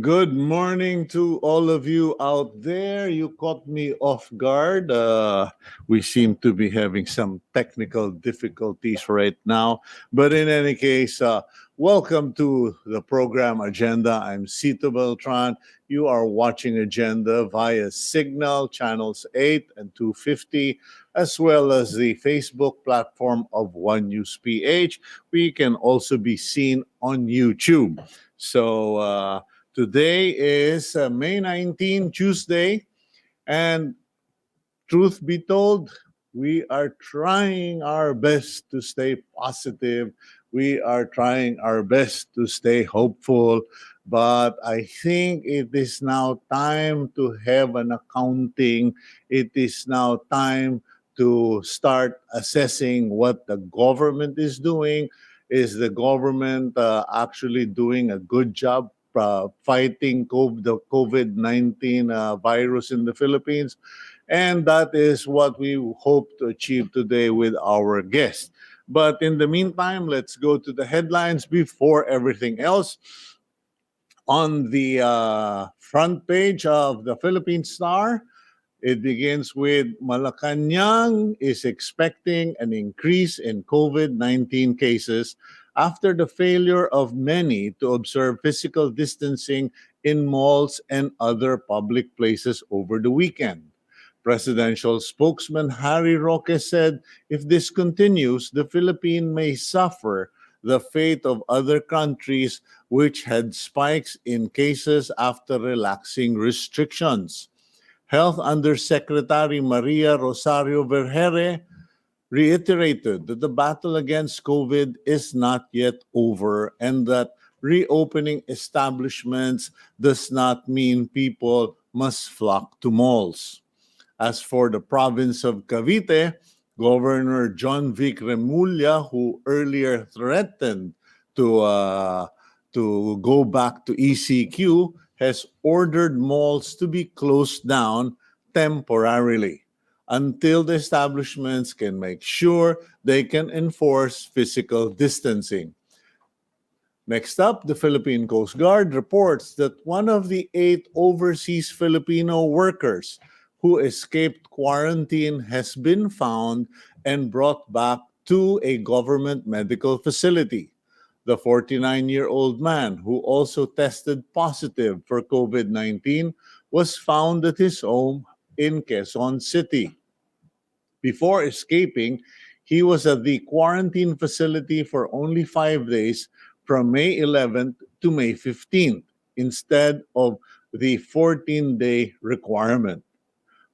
Good morning to all of you out there. You caught me off guard. We seem to be having some technical difficulties right now. But in any case, welcome to the program Agenda. I'm Cito Beltran. You are watching Agenda via Signal channels 8 and 250, as well as the Facebook platform of One News PH. We can also be seen on YouTube. Today is May 19, Tuesday, and truth be told, we are trying our best to stay positive. We are trying our best to stay hopeful, but I think it is now time to have an accounting. It is now time to start assessing what the government is doing. Is the government actually doing a good job fighting the COVID 19 virus in the Philippines? And that is what we hope to achieve today with our guest. But in the meantime, let's go to the headlines before everything else. On the front page of the Philippine Star, it begins with Malacanang is expecting an increase in COVID 19 cases after the failure of many to observe physical distancing in malls and other public places over the weekend. Presidential spokesman Harry Roque said if this continues, the Philippines may suffer the fate of other countries which had spikes in cases after relaxing restrictions. Health Undersecretary Maria Rosario Vergere reiterated that the battle against COVID is not yet over and that reopening establishments does not mean people must flock to malls. As for the province of Cavite, Governor John Vic Remulla, who earlier threatened to uh, to go back to ECQ, has ordered malls to be closed down temporarily until the establishments can make sure they can enforce physical distancing. Next up, the Philippine Coast Guard reports that one of the 8 overseas Filipino workers who escaped quarantine has been found and brought back to a government medical facility. The 49-year-old man, who also tested positive for COVID 19, was found at his home in Quezon City. Before escaping, he was at the quarantine facility for only 5 days from May 11th to May 15th instead of the 14-day requirement.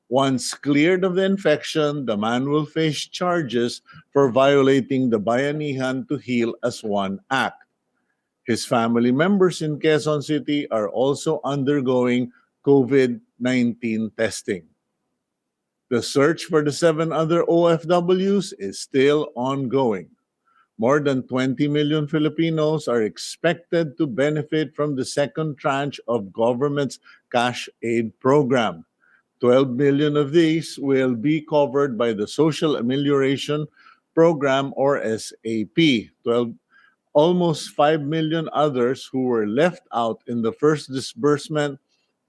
Once cleared of the infection, the man will face charges for violating the Bayanihan to Heal as One Act. His family members in Quezon City are also undergoing COVID 19 testing. The search for the 7 other OFWs is still ongoing. More than 20 million Filipinos are expected to benefit from the second tranche of government's cash aid program. 12 million of these will be covered by the Social Amelioration Program or SAP. 12 Almost 5 million others who were left out in the first disbursement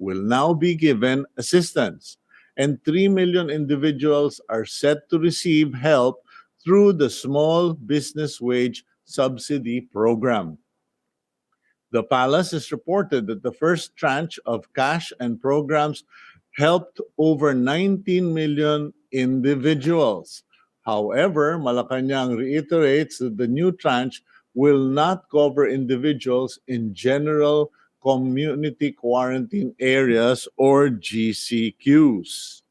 will now be given assistance, and 3 million individuals are set to receive help through the Small Business Wage Subsidy Program. The palace has reported that the first tranche of cash and programs helped over 19 million individuals. However, Malacanang reiterates that the new tranche will not cover individuals in general community quarantine areas or GCQs.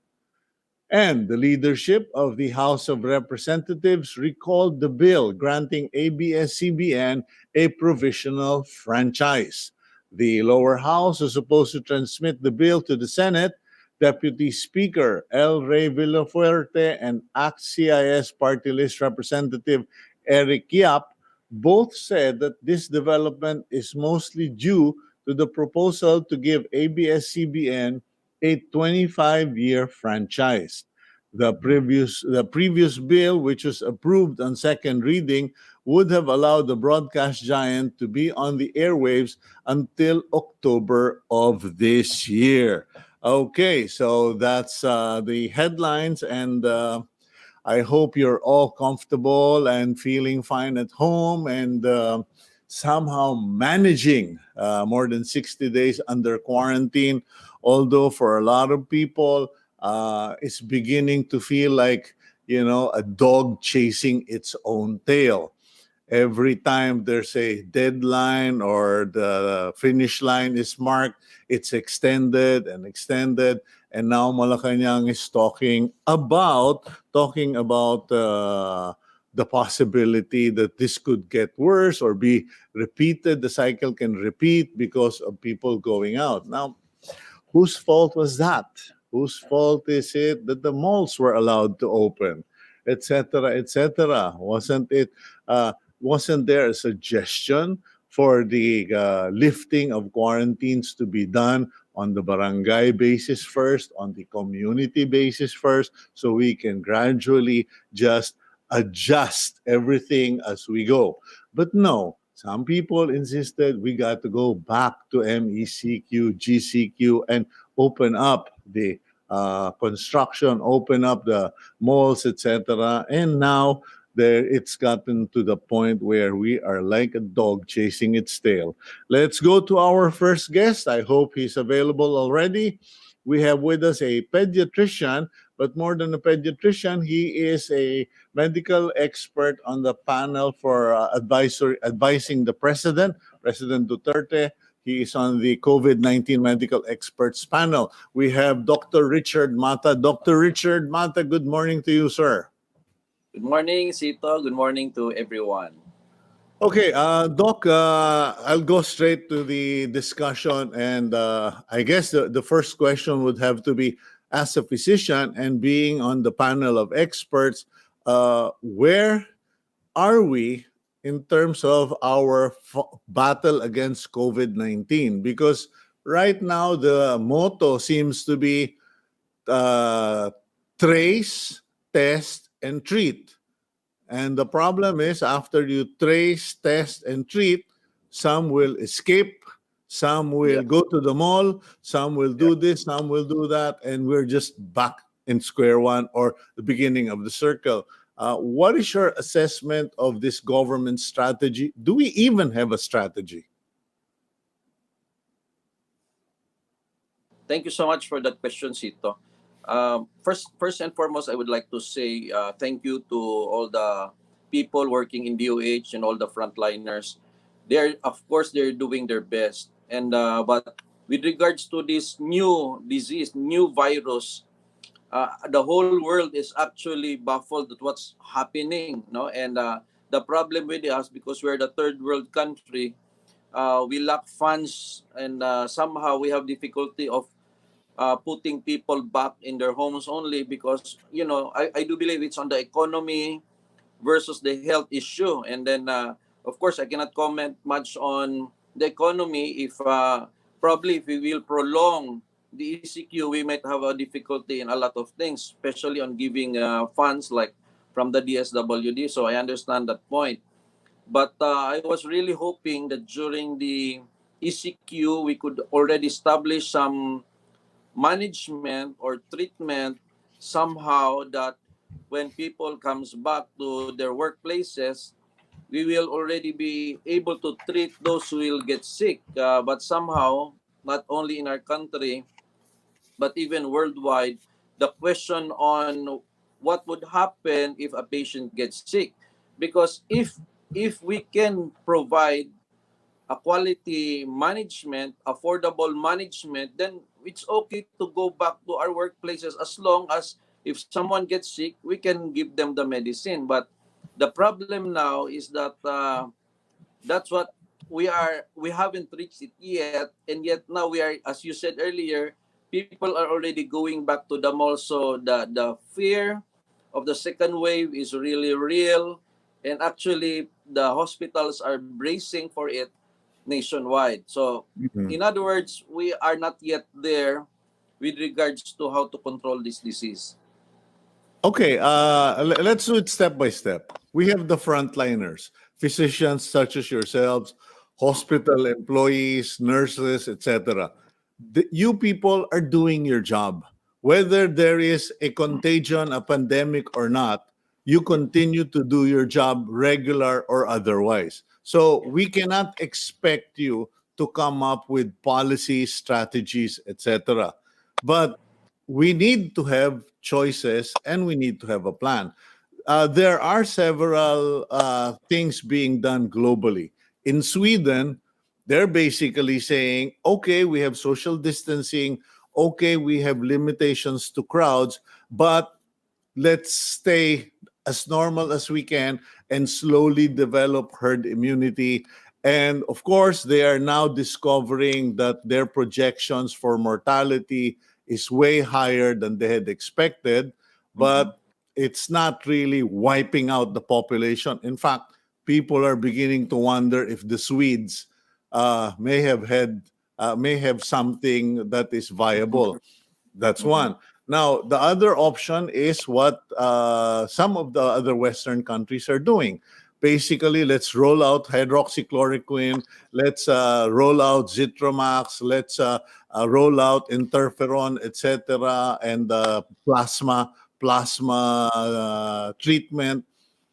And the leadership of the House of Representatives recalled the bill granting ABS-CBN a provisional franchise. The lower house is supposed to transmit the bill to the Senate. Deputy Speaker L. Ray Villafuerte and ACT-CIS Party List Representative Eric Yap both said that this development is mostly due to the proposal to give ABS-CBN a 25-year franchise. The previous bill, which was approved on second reading, would have allowed the broadcast giant to be on the airwaves until October of this year. Okay, so that's the headlines, and I hope you're all comfortable and feeling fine at home, and somehow managing more than 60 days under quarantine. Although for a lot of people, it's beginning to feel like, a dog chasing its own tail. Every time there's a deadline or the finish line is marked, it's extended and extended. And now Malacanang is talking about the possibility that this could get worse or be repeated. The cycle can repeat because of people going out. Now, whose fault was that? Whose fault is it that the malls were allowed to open, etc., etc.? Wasn't there a suggestion for the lifting of quarantines to be done on the barangay basis first, on the community basis first, so we can gradually just adjust everything as we go? But no, some people insisted we got to go back to MECQ, GCQ, and open up the construction, open up the malls, etc. And now it's gotten to the point where we are like a dog chasing its tail. Let's go to our first guest. I hope he's available already. We have with us a pediatrician, but more than a pediatrician, he is a medical expert on the panel for advising the President Duterte. He is on the COVID-19 medical experts panel. We have Dr. Richard Mata. Dr. Richard Mata, good morning to you, sir. Good morning, Sito. Good morning to everyone. Okay, Doc, I'll go straight to the discussion. And I guess the first question would have to be, as a physician and being on the panel of experts, where are we in terms of our battle against COVID-19? Because right now, the motto seems to be trace, test, and treat. And the problem is, after you trace, test, and treat, some will escape, some will go to the mall, some will do this, some will do that, and we're just back in square one or the beginning of the circle. What is your assessment of this government strategy? Do we even have a strategy? Thank you so much for that question, Sito. First and foremost, I would like to say thank you to all the people working in DOH and all the frontliners. Of course, they're doing their best. And but with regards to this new disease, new virus, the whole world is actually baffled at what's happening, no? And the problem with us, because we're the third world country, we lack funds, and somehow we have difficulty of putting people back in their homes only because, I do believe it's on the economy versus the health issue. And then, of course, I cannot comment much on the economy if probably if we will prolong the ECQ, we might have a difficulty in a lot of things, especially on giving funds like from the DSWD. So I understand that point. But I was really hoping that during the ECQ, we could already establish some management or treatment somehow that when people comes back to their workplaces, we will already be able to treat those who will get sick. But somehow, not only in our country, but even worldwide, the question on what would happen if a patient gets sick. Because if we can provide a quality management, affordable management, then it's okay to go back to our workplaces as long as if someone gets sick, we can give them the medicine. But the problem now is that that's what we haven't reached it yet, and yet now we are, as you said earlier, people are already going back to the mall. So the fear of the second wave is really real, and actually the hospitals are bracing for it nationwide. So in other words, we are not yet there with regards to how to control this disease. Okay, let's do it step by step. We have the frontliners, physicians such as yourselves, hospital employees, nurses, etc. You people are doing your job. Whether there is a contagion, a pandemic or not, you continue to do your job regular or otherwise. So we cannot expect you to come up with policies, strategies, etc. But we need to have choices and we need to have a plan. There are several things being done globally. In Sweden, they're basically saying, okay, we have social distancing, okay, we have limitations to crowds, but let's stay as normal as we can and slowly develop herd immunity. And of course, they are now discovering that their projections for mortality is way higher than they had expected, Mhm. but it's not really wiping out the population. In fact, people are beginning to wonder if the Swedes may have something that is viable. That's Mhm. one. Now, the other option is what some of the other Western countries are doing. Basically, let's roll out hydroxychloroquine, let's roll out Zitromax, let's roll out interferon, etc., and plasma treatment.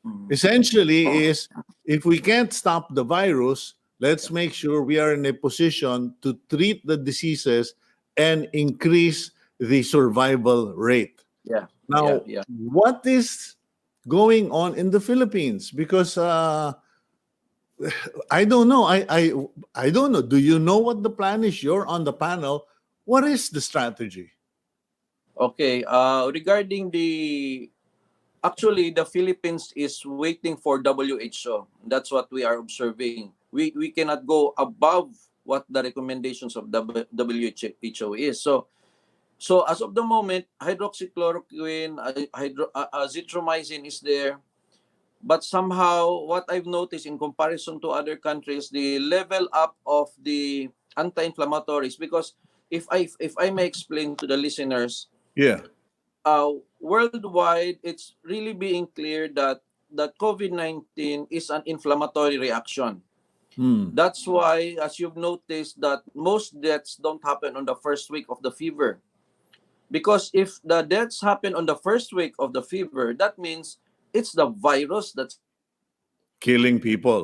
Mhm. Essentially, is if we can't stop the virus, let's make sure we are in a position to treat the diseases and increase the survival rate. Yeah, yeah, Now, yeah. what is going on in the Philippines? Because I don't know. I don't know. Do you know what the plan is? You're on the panel. What is the strategy? Okay, regarding the actually the Philippines is waiting for WHO. That's what we are observing. We cannot go above what the recommendations of WHO is. So as of the moment, hydroxychloroquine, azithromycin is there. But somehow, what I've noticed in comparison to other countries, the level up of the anti-inflammatories, because if I may explain to the listeners, Yeah. worldwide, it's really being clear that COVID-19 is an inflammatory reaction. Hmm. That's why, as you've noticed, that most deaths don't happen on the first week of the fever. Because if the deaths happen on the first week of the fever, that means it's the virus that's killing the patient. Killing people.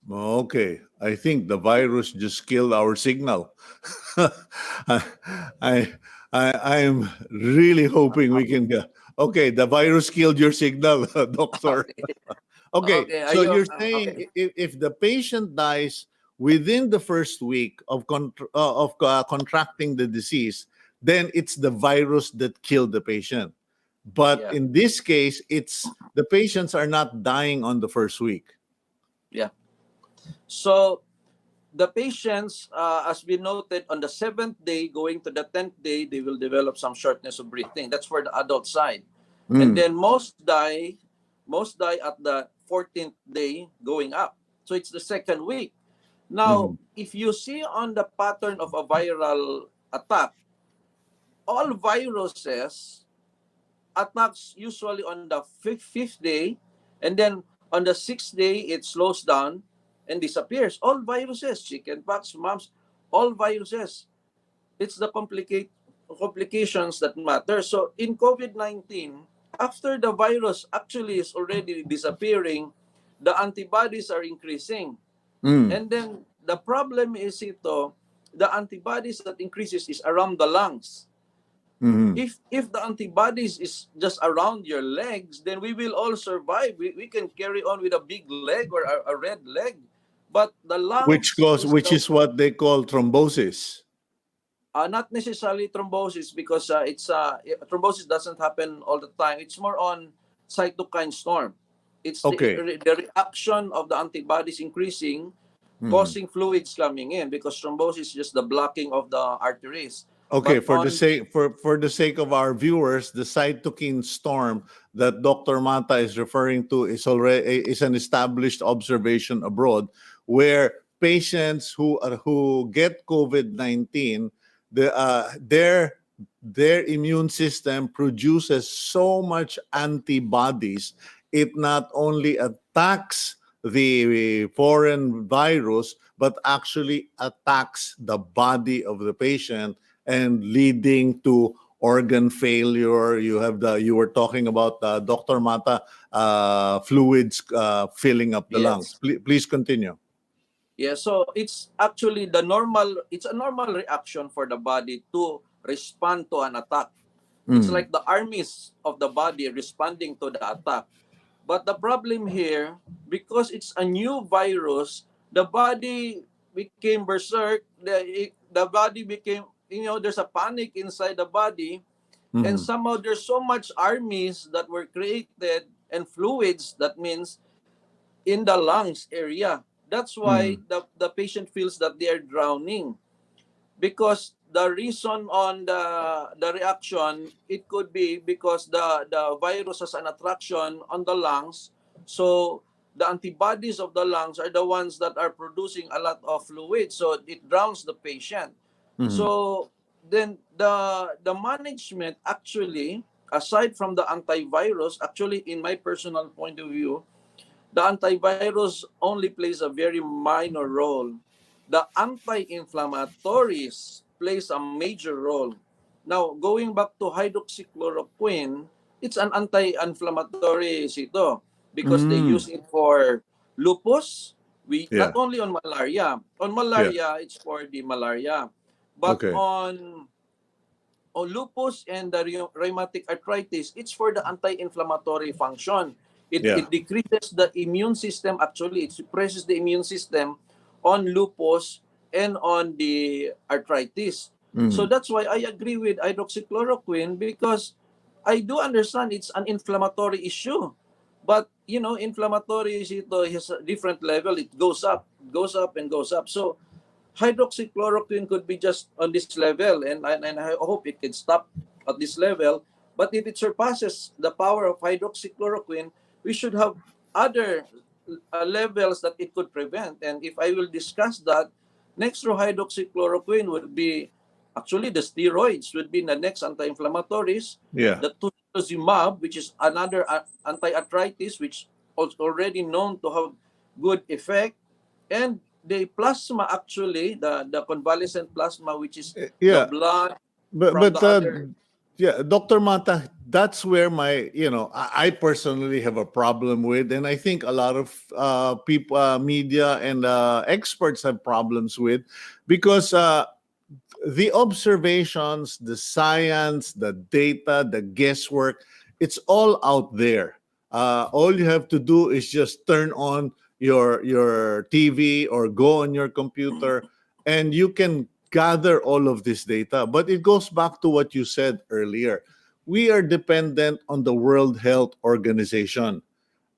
And Okay, I think the virus just killed our signal. I, I, I'm really hoping we can get. Okay, the virus killed your signal, doctor. okay, Okay, okay, are so you you're okay? saying if the patient dies within the first week of contracting the disease, then it's the virus that killed the patient. But Yeah, in this case, it's the patients are not dying on the first week. yeah. So the patients, as we noted, on the seventh day, going to the 10th day, they will develop some shortness of breathing. That's for the adult side. And Mm, then most die at the 14th day going up. So it's the second week. Now, mhm. if you see on the pattern of a viral attack, all viruses attacks usually on the fifth day, and then on the sixth day it slows down and disappears. All viruses, chickenpox, mumps, all viruses. It's the complications that matter. So in COVID-19, after the virus actually is already disappearing, the antibodies are increasing. Mm, And then the problem is the antibodies that increases is around the lungs. mhm. If the antibodies is just around your legs, then we will all survive. We can carry on with a big leg or a red leg. But the lungs is Which the is what they call thrombosis. not necessarily thrombosis, because thrombosis doesn't happen all the time. It's more on cytokine storm. It's Okay. the reaction of the antibodies increasing, Mhm. causing fluids coming in, because thrombosis is just the blocking of the arteries. Okay, But on for the sake of our viewers, the cytokine storm that Dr. Mata is referring to is an established observation abroad where patients who get COVID-19, their their immune system produces so much antibodies, it not only attacks the foreign virus, but actually attacks the body of the patient and leading to organ failure. You were talking about Dr. Mata, fluids filling up the lungs. Yes. Please continue. Yeah, so it's a normal reaction for the body to respond to an attack. It's Mm. like the armies of the body responding to the attack. But the problem here, because it's a new virus, the body became berserk. The body became, there's a panic inside the body, and Mhm. somehow there's so much armies that were created and fluids. That means in the lungs area. That's why Mhm. the patient feels that they are drowning, because the reason on the reaction, it could be because the virus has an attraction on the lungs. So the antibodies of the lungs are the ones that are producing a lot of fluid, so it drowns the patient. Mhm. So then the management, actually, aside from the antivirus, actually, in my personal point of view, the antivirus only plays a very minor role. The anti-inflammatories plays a major role. Now, going back to hydroxychloroquine, it's an anti-inflammatory ito, because they use Mm. it for lupus. We not Yeah. only on malaria. On Yeah. malaria, it's for the malaria. But Okay. on lupus and the rheumatic arthritis, it's for the anti-inflammatory function. Yeah. It decreases the immune system. Actually, it suppresses the immune system on lupus and on the arthritis. So Mm. that's why I agree with hydroxychloroquine, because I do understand it's an inflammatory issue. But, inflammatory is ito has a different level. It goes up and goes up. So hydroxychloroquine could be just on this level, and I hope it can stop at this level. But if it surpasses the power of hydroxychloroquine, we should have other levels that it could prevent. And if I will discuss that, next to hydroxychloroquine would be, actually, the steroids would be the next anti-inflammatories, Yeah. the tocilizumab, which is another anti-arthritis, which is already known to have good effect, and the plasma, actually, the convalescent plasma, which is the Yeah. blood But from the but other. yeah, Dr. Mata, that's where I personally have a problem with, and I think a lot of people, media, and experts have problems with, because the observations, the science, the data, the guesswork, it's all out there. All you have to do is just turn on your TV or go on your computer, and you can gather all of this data. But it goes back to what you said earlier. We are dependent on the World Health Organization.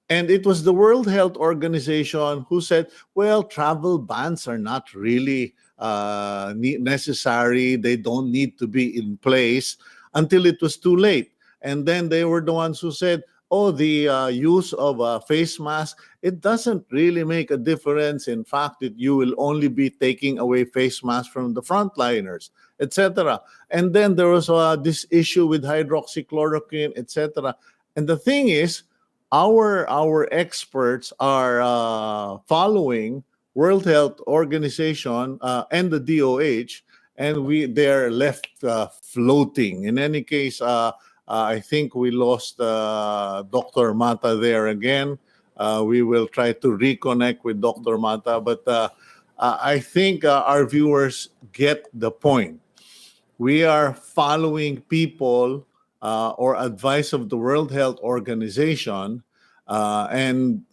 And it was the World Health Organization who said, well, travel bans are not really necessary. They don't need to be in place, until it was too late. And then they were the ones who said, oh, the use of a face mask, it doesn't really make a difference. In fact, you will only be taking away face masks from the frontliners, etc. And then there was this issue with hydroxychloroquine, etc. And the thing is, our experts are following World Health Organization and the DOH, and they're left floating. In any case, I think we lost Dr. Mata there again. We will try to reconnect with Dr. Mata, but I think our viewers get the point. We are following people or advice of the World Health Organization, and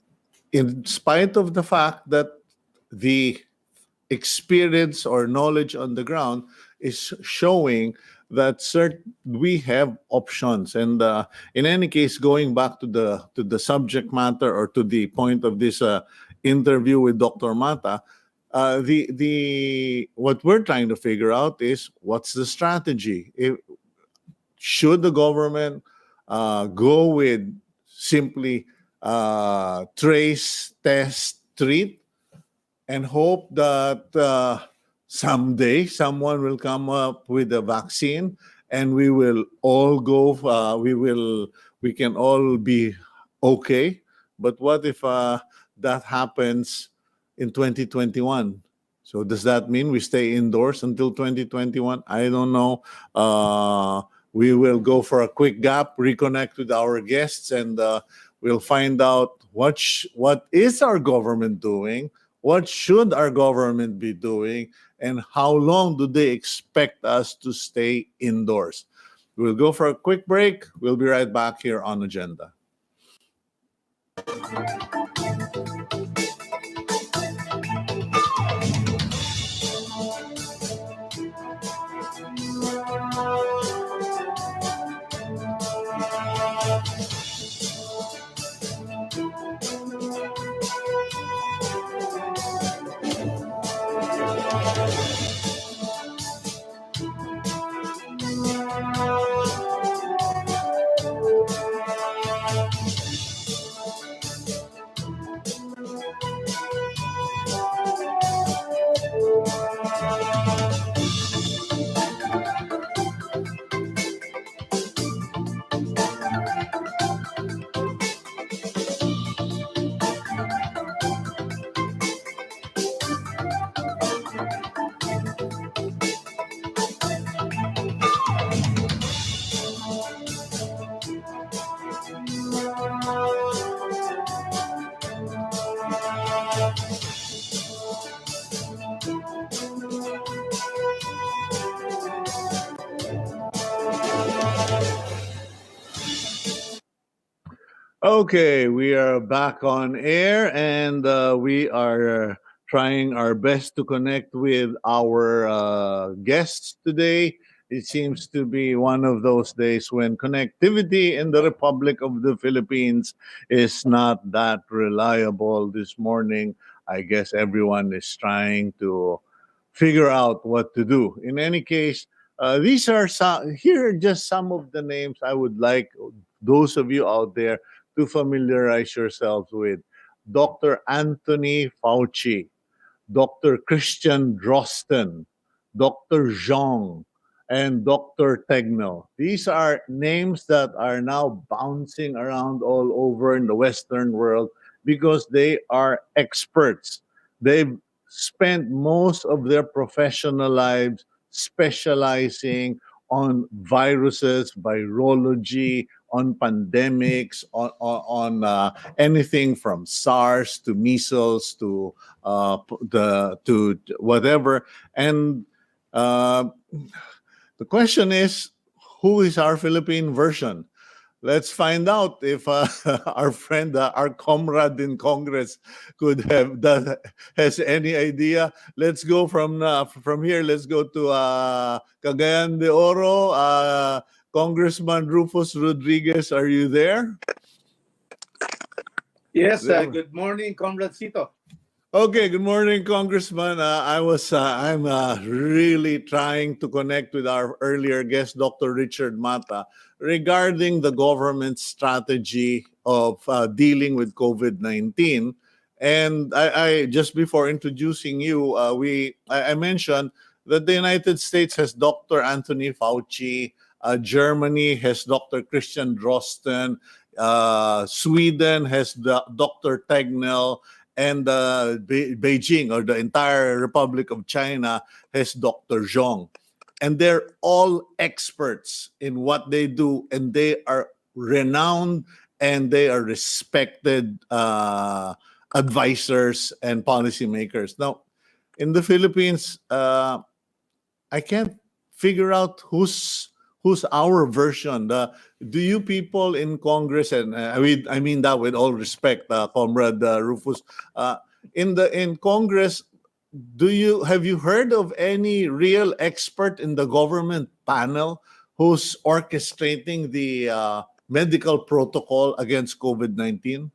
in spite of the fact that the experience or knowledge on the ground is showing that we have options. And in any case, going back to the subject matter, or to the point of this interview with Dr. Mata, the what we're trying to figure out is, what's the strategy? Should the government go with simply trace, test, treat, and hope that someday someone will come up with a vaccine and we will all go. We can all be okay. But what if that happens in 2021? So does that mean we stay indoors until 2021? I don't know. We will go for a quick gap, reconnect with our guests, and we'll find out what is our government doing, what should our government be doing, and how long do they expect us to stay indoors. We'll go for a quick break. We'll be right back here on Agenda. Okay, we are back on air, and we are trying our best to connect with our guests today. It seems to be one of those days when connectivity in the Republic of the Philippines is not that reliable. This morning, I guess everyone is trying to figure out what to do. In any case, these are some. Here are just some of the names I would like those of you out there to familiarize yourselves with: Dr. Anthony Fauci, Dr. Christian Drosten, Dr. Zhong, and Dr. Tegno. These are names that are now bouncing around all over in the Western world because they are experts. They've spent most of their professional lives specializing on viruses, virology, on pandemics, on anything from SARS to measles to to whatever. And uh, the question is, who is our Philippine version? Let's find out if our friend, our comrade in Congress, could have has any idea. Let's go from here. Let's go to Cagayan de Oro. Congressman Rufus Rodriguez, are you there? Yes, There. good morning, Comrade Cito. Okay, good morning, Congressman. I'm really trying to connect with our earlier guest, Dr. Richard Mata, regarding the government strategy of dealing with COVID-19. And I just before introducing you, I mentioned that the United States has Dr. Anthony Fauci, Germany has Dr. Christian Drosten, Sweden has Dr. Tegnell, and Beijing, or the entire Republic of China, has Dr. Zhong. And they're all experts in what they do, and they are renowned and they are respected advisors and policymakers. Now, in the Philippines, I can't figure out who's our version. Do you people in Congress, and I mean that with all respect, Comrade Rufus, in Congress, have you heard of any real expert in the government panel who's orchestrating the medical protocol against COVID-19?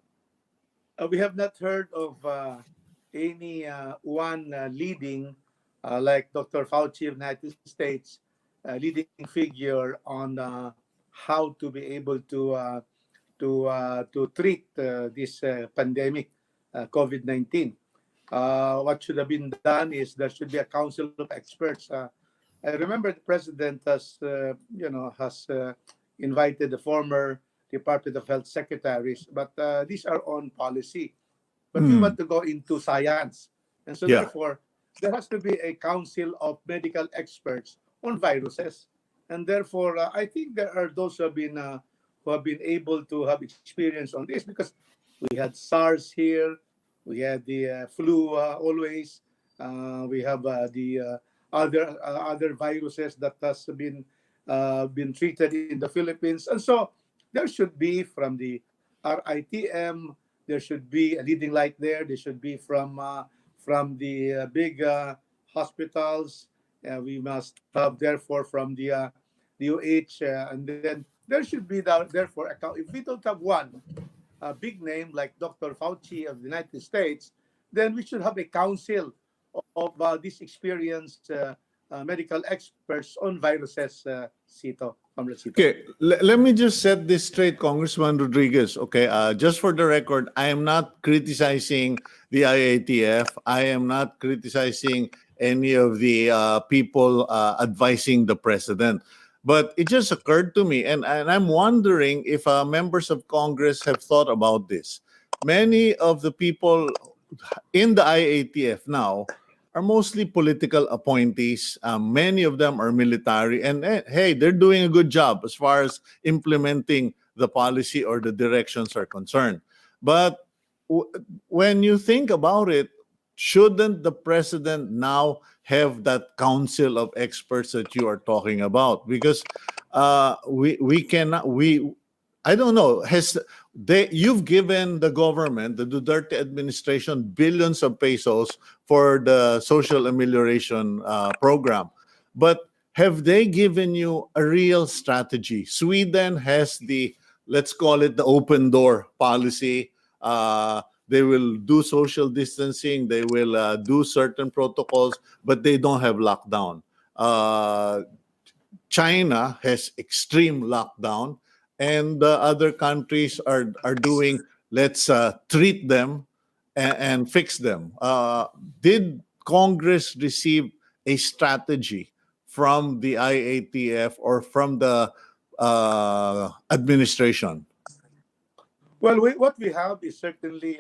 We have not heard of any one leading, like Dr. Fauci of the United States, leading figure on how to be able to treat this pandemic, COVID-19. What should have been done is there should be a council of experts I remember the president has, invited the former Department of Health secretaries, but these are on policy. But we want Mm. to go into science. And so Yeah. therefore, there has to be a council of medical experts on viruses. And therefore, I think there are those who have been able to have experience on this, because we had SARS here, we had the flu always, we have the other viruses that has been treated in the Philippines. And so there should be from the RITM, there should be a leading light there. There should be from the big hospitals. We must have therefore from the DOH, and then there should be therefore account. If we don't have one a big name like Dr. Fauci of the United States, then we should have a council of these experienced medical experts on viruses, Sito, Comrade Sito. Okay, let me just set this straight, Congressman Rodriguez. Okay, just for the record, I am not criticizing the IATF. I am not criticizing any of the people advising the president. But it just occurred to me, and I'm wondering if members of Congress have thought about this. Many of the people in the IATF now are mostly political appointees. Many of them are military, and hey, they're doing a good job as far as implementing the policy or the directions are concerned. But when you think about it, shouldn't the president now have that council of experts that you are talking about? Because we cannot we I don't know. You've given the government, the Duterte administration, billions of pesos for the social amelioration program, but have they given you a real strategy? Sweden has the, let's call it the open door policy. They will do social distancing. They will do certain protocols, but they don't have lockdown. China has extreme lockdown, and the other countries are doing, let's treat them and fix them. Did Congress receive a strategy from the IATF or from the administration? Well, what we have is certainly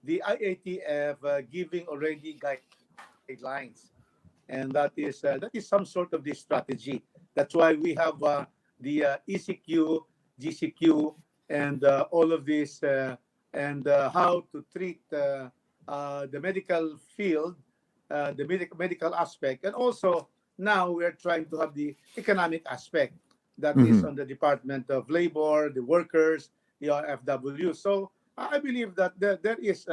the IATF giving already guidelines, and that is some sort of this strategy. That's why we have the ECQ, GCQ, and all of this, and how to treat the medical field, the medical aspect, and also now we're trying to have the economic aspect that is on the Department of Labor, the workers, the RFW. So I believe that there is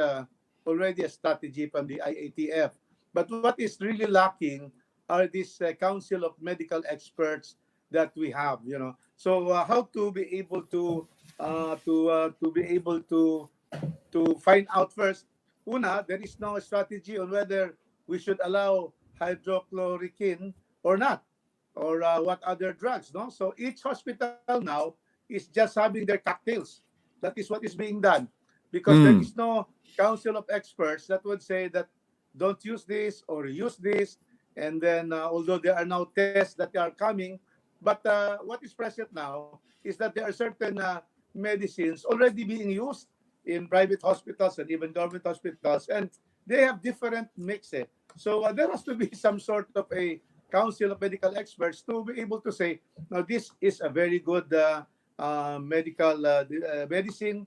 already a strategy from the IATF. But what is really lacking are this council of medical experts that we have. So how to be able to be able to find out first. Una, there is no strategy on whether we should allow hydrochloroquine or not, or what other drugs. No, so each hospital now is just having their cocktails. That is what is being done, because there is no council of experts that would say that don't use this or use this. And then, although there are now tests that are coming, but what is present now is that there are certain medicines already being used in private hospitals and even government hospitals, and they have different mixes. So there has to be some sort of a council of medical experts to be able to say, now this is a very good medical medicine,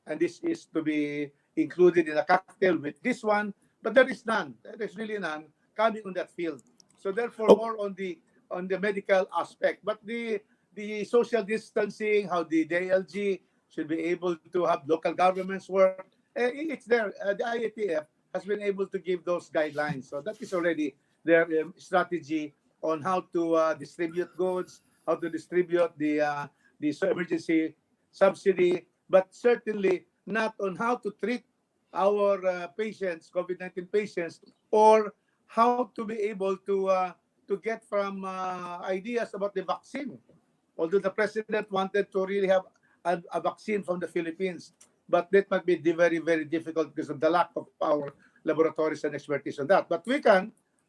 and this is to be included in a cocktail with this one, but there is none. There is really none coming on that field. So therefore, more on the medical aspect, but the social distancing, how the DLG should be able to have local governments work, it's there. The IATF has been able to give those guidelines, so that is already their strategy on how to distribute goods, how to distribute the emergency subsidy, but certainly not on how to treat our patients, COVID-19 patients, or how to be able to get from ideas about the vaccine. Although the president wanted to really have a vaccine from the Philippines, but that might be very, very difficult because of the lack of our laboratories and expertise on that. But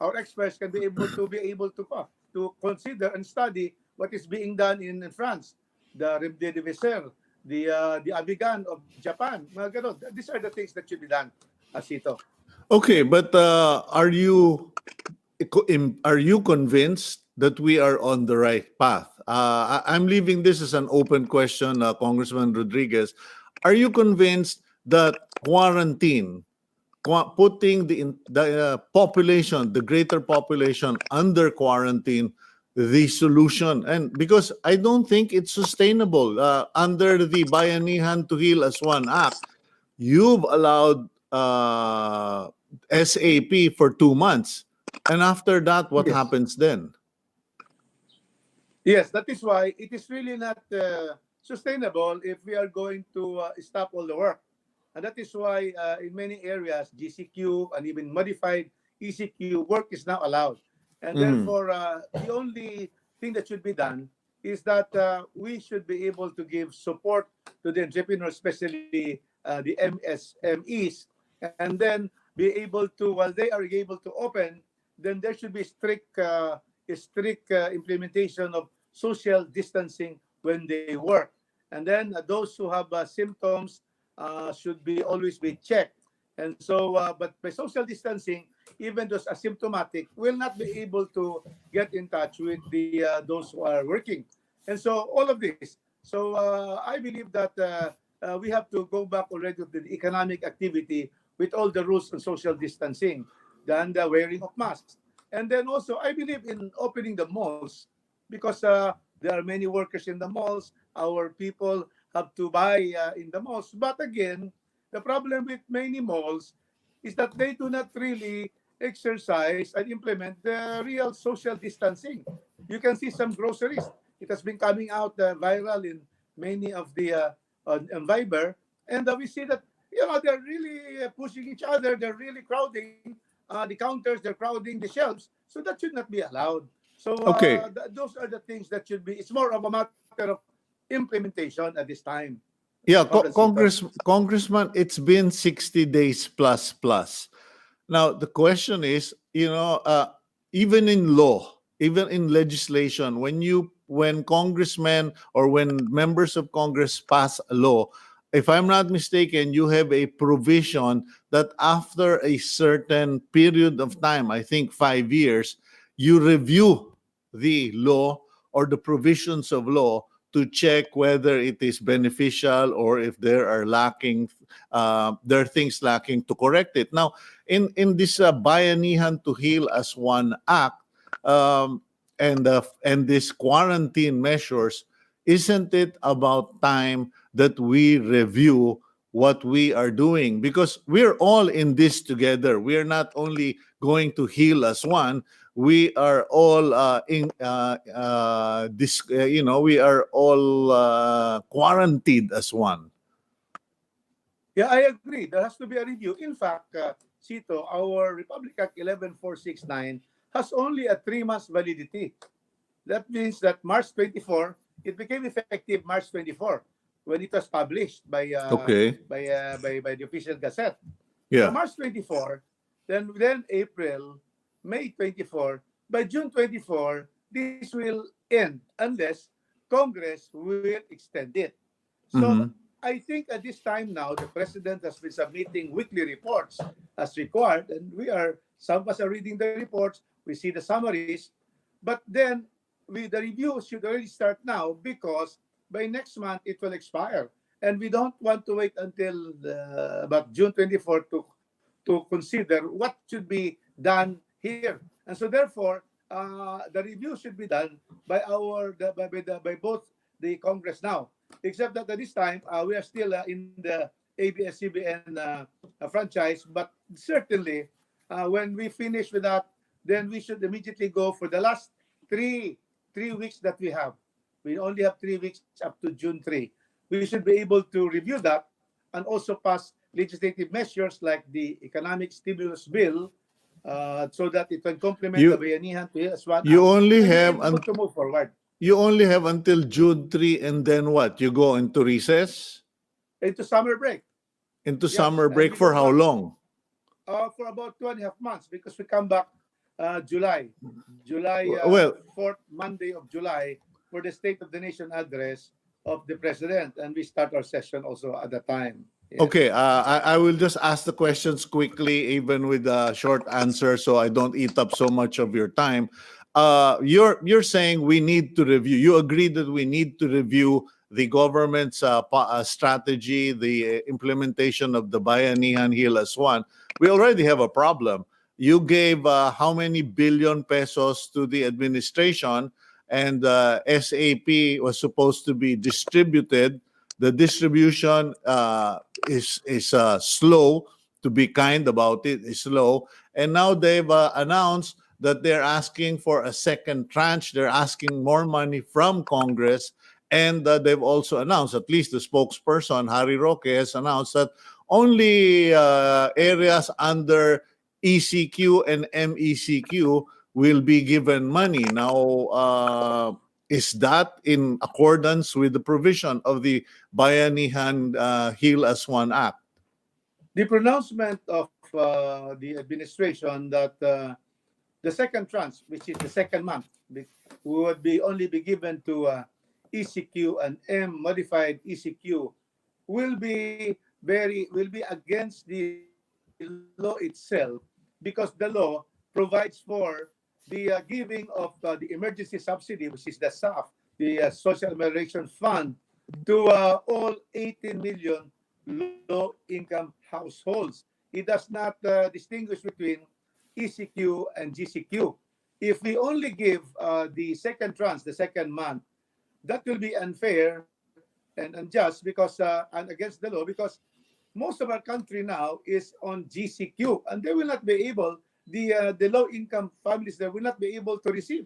our experts can be able to to consider and study what is being done in France, the Remdesivir, the Avigan of Japan, mga ganon. These are the things that should be done, Sito. Okay, but are you convinced that we are on the right path? I'm leaving this as an open question, Congressman Rodriguez. Are you convinced that quarantine, putting the population, the greater population under quarantine, the solution? And because I don't think it's sustainable under the Bayanihan to Heal as One Act, you've allowed SAP for 2 months. And after that, what Yes. happens then? Yes, that is why it is really not sustainable if we are going to stop all the work. And that is why in many areas, GCQ and even modified ECQ work is now allowed. And therefore, the only thing that should be done is that we should be able to give support to the entrepreneurs, especially the MSMEs, and then be able to, while they are able to open, then there should be strict implementation of social distancing when they work. And then those who have symptoms should be always be checked. And so, but by social distancing, even those asymptomatic will not be able to get in touch with the those who are working. And so all of this. So I believe that we have to go back already to the economic activity with all the rules on social distancing, than the wearing of masks. And then also, I believe in opening the malls because there are many workers in the malls. Our people have to buy in the malls. But again, the problem with many malls is that they do not really exercise and implement the real social distancing. You can see some groceries. It has been coming out viral in many of the on Viber, and we see that they're really pushing each other. They're really crowding the counters. They're crowding the shelves. So that should not be allowed. So Okay. those are the things that should be. It's more of a matter of implementation at this time. Yeah, Congressito. Congressman, it's been 60 days plus plus. Now, the question is, even in law, even in legislation, when congressmen or when members of Congress pass a law, if I'm not mistaken, you have a provision that after a certain period of time, I think 5 years, you review the law or the provisions of law to check whether it is beneficial or if there are things lacking to correct it. Now, in this Bayanihan to Heal as One Act, and this quarantine measures, isn't it about time that we review what we are doing? Because we're all in this together. We are not only going to heal as one. We are all we are all quarantined as one. Yeah, I agree. There has to be a review. In fact, Sito, our Republic Act 11469 has only a 3 months validity. That means that March 24, it became effective March 24 when it was published by the official gazette. Yeah. So March 24, then April, May 24, by June 24, this will end unless Congress will extend it. So I think at this time now, the president has been submitting weekly reports as required, and some of us are reading the reports, we see the summaries, but then the review should already start now because by next month it will expire. And we don't want to wait until about June 24 to consider what should be done here. And so therefore, the review should be done by both the Congress now. Except that at this time, we are still in the ABS-CBN franchise. But certainly, when we finish with that, then we should immediately go for the last three weeks that we have. We only have 3 weeks up to June 3. We should be able to review that and also pass legislative measures like the economic stimulus bill so that it can complement the Bayanihan to as one. You only have to move forward. You only have until June 3, and then what? You go into recess? Into summer break. Into summer break for how long? For about 2.5 months, because we come back July Well, 4th Monday of July for the State of the Nation address of the President, and we start our session also at the time. Yes. okay, I will just ask the questions quickly, even with a short answer, so I don't eat up so much of your time. You're saying we need to review. You agree that we need to review the government's strategy, the implementation of the Bayanihan Heal as One. We already have a problem. You gave how many billion pesos to the administration, and SAP was supposed to be distributed. The distribution is slow. To be kind about it, is slow. And now they've announced that they're asking for a second tranche. They're asking more money from Congress. And they've also announced, at least the spokesperson, Harry Roque, has announced that only areas under ECQ and MECQ will be given money. Now, is that in accordance with the provision of the Bayanihan Heal as One Act? The pronouncement of the administration that the second tranche, which is the second month, would be only be given to ECQ and M modified ECQ, will be against the law itself, because the law provides for the giving of the emergency subsidy, which is the SAF, the Social Amelioration Fund, to all 18 million low-income households. It does not distinguish between ECQ and GCQ. If we only give the second tranche, the second month, that will be unfair and unjust, because and against the law, because most of our country now is on GCQ, and they will not be able, the low-income families, they will not be able to receive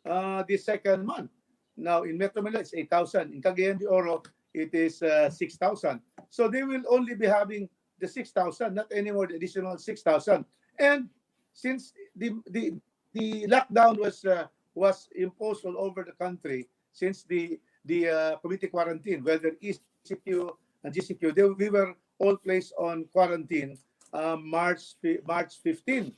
the second month. Now, in Metro Manila, it's 8,000. In Cagayan de Oro, it is 6,000. So they will only be having the 6,000, not anymore the additional 6,000. And since the lockdown was imposed all over the country, since the community quarantine, whether ECQ and GCQ, we were all placed on quarantine March 15.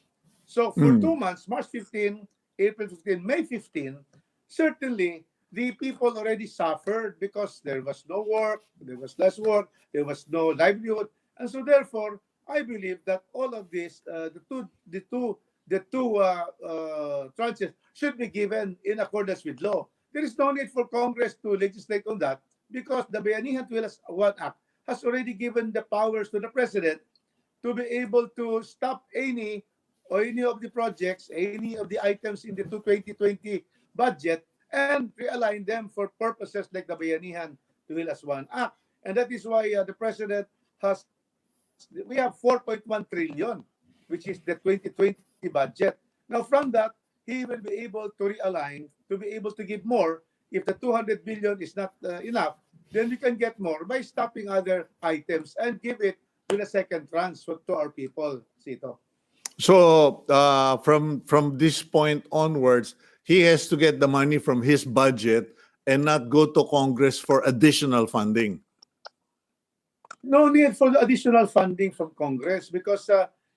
So for 2 months, March 15, April 15, May 15, certainly the people already suffered because there was no work, there was less work, there was no livelihood. And so therefore, I believe that all of this, the two tranches should be given in accordance with law. There is no need for Congress to legislate on that, because the Bayanihan Heal as One Act has already given the powers to the President to be able to stop any of the projects, any of the items in the 2020 budget, and realign them for purposes like the Bayanihan Heal as One Act. And that is why the President we have 4.1 trillion, which is the 2020 budget. Now from that, he will be able to realign, to be able to give more. If the 200 billion is not enough, then we can get more by stopping other items and give it to the second tranche to our people, Sito. So from this point onwards, he has to get the money from his budget and not go to Congress for additional funding. No need for the additional funding from Congress, because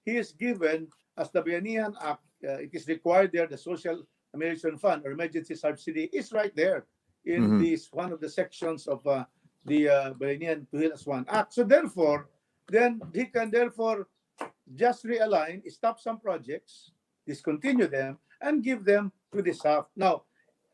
he is given, as the Bayanihan Act, it is required there, the Social Amelioration Fund or emergency subsidy is right there in this one of the sections of the Bayanihan Heal as One Act. So therefore, then he can therefore just realign, stop some projects, discontinue them, and give them to the SAF. Now,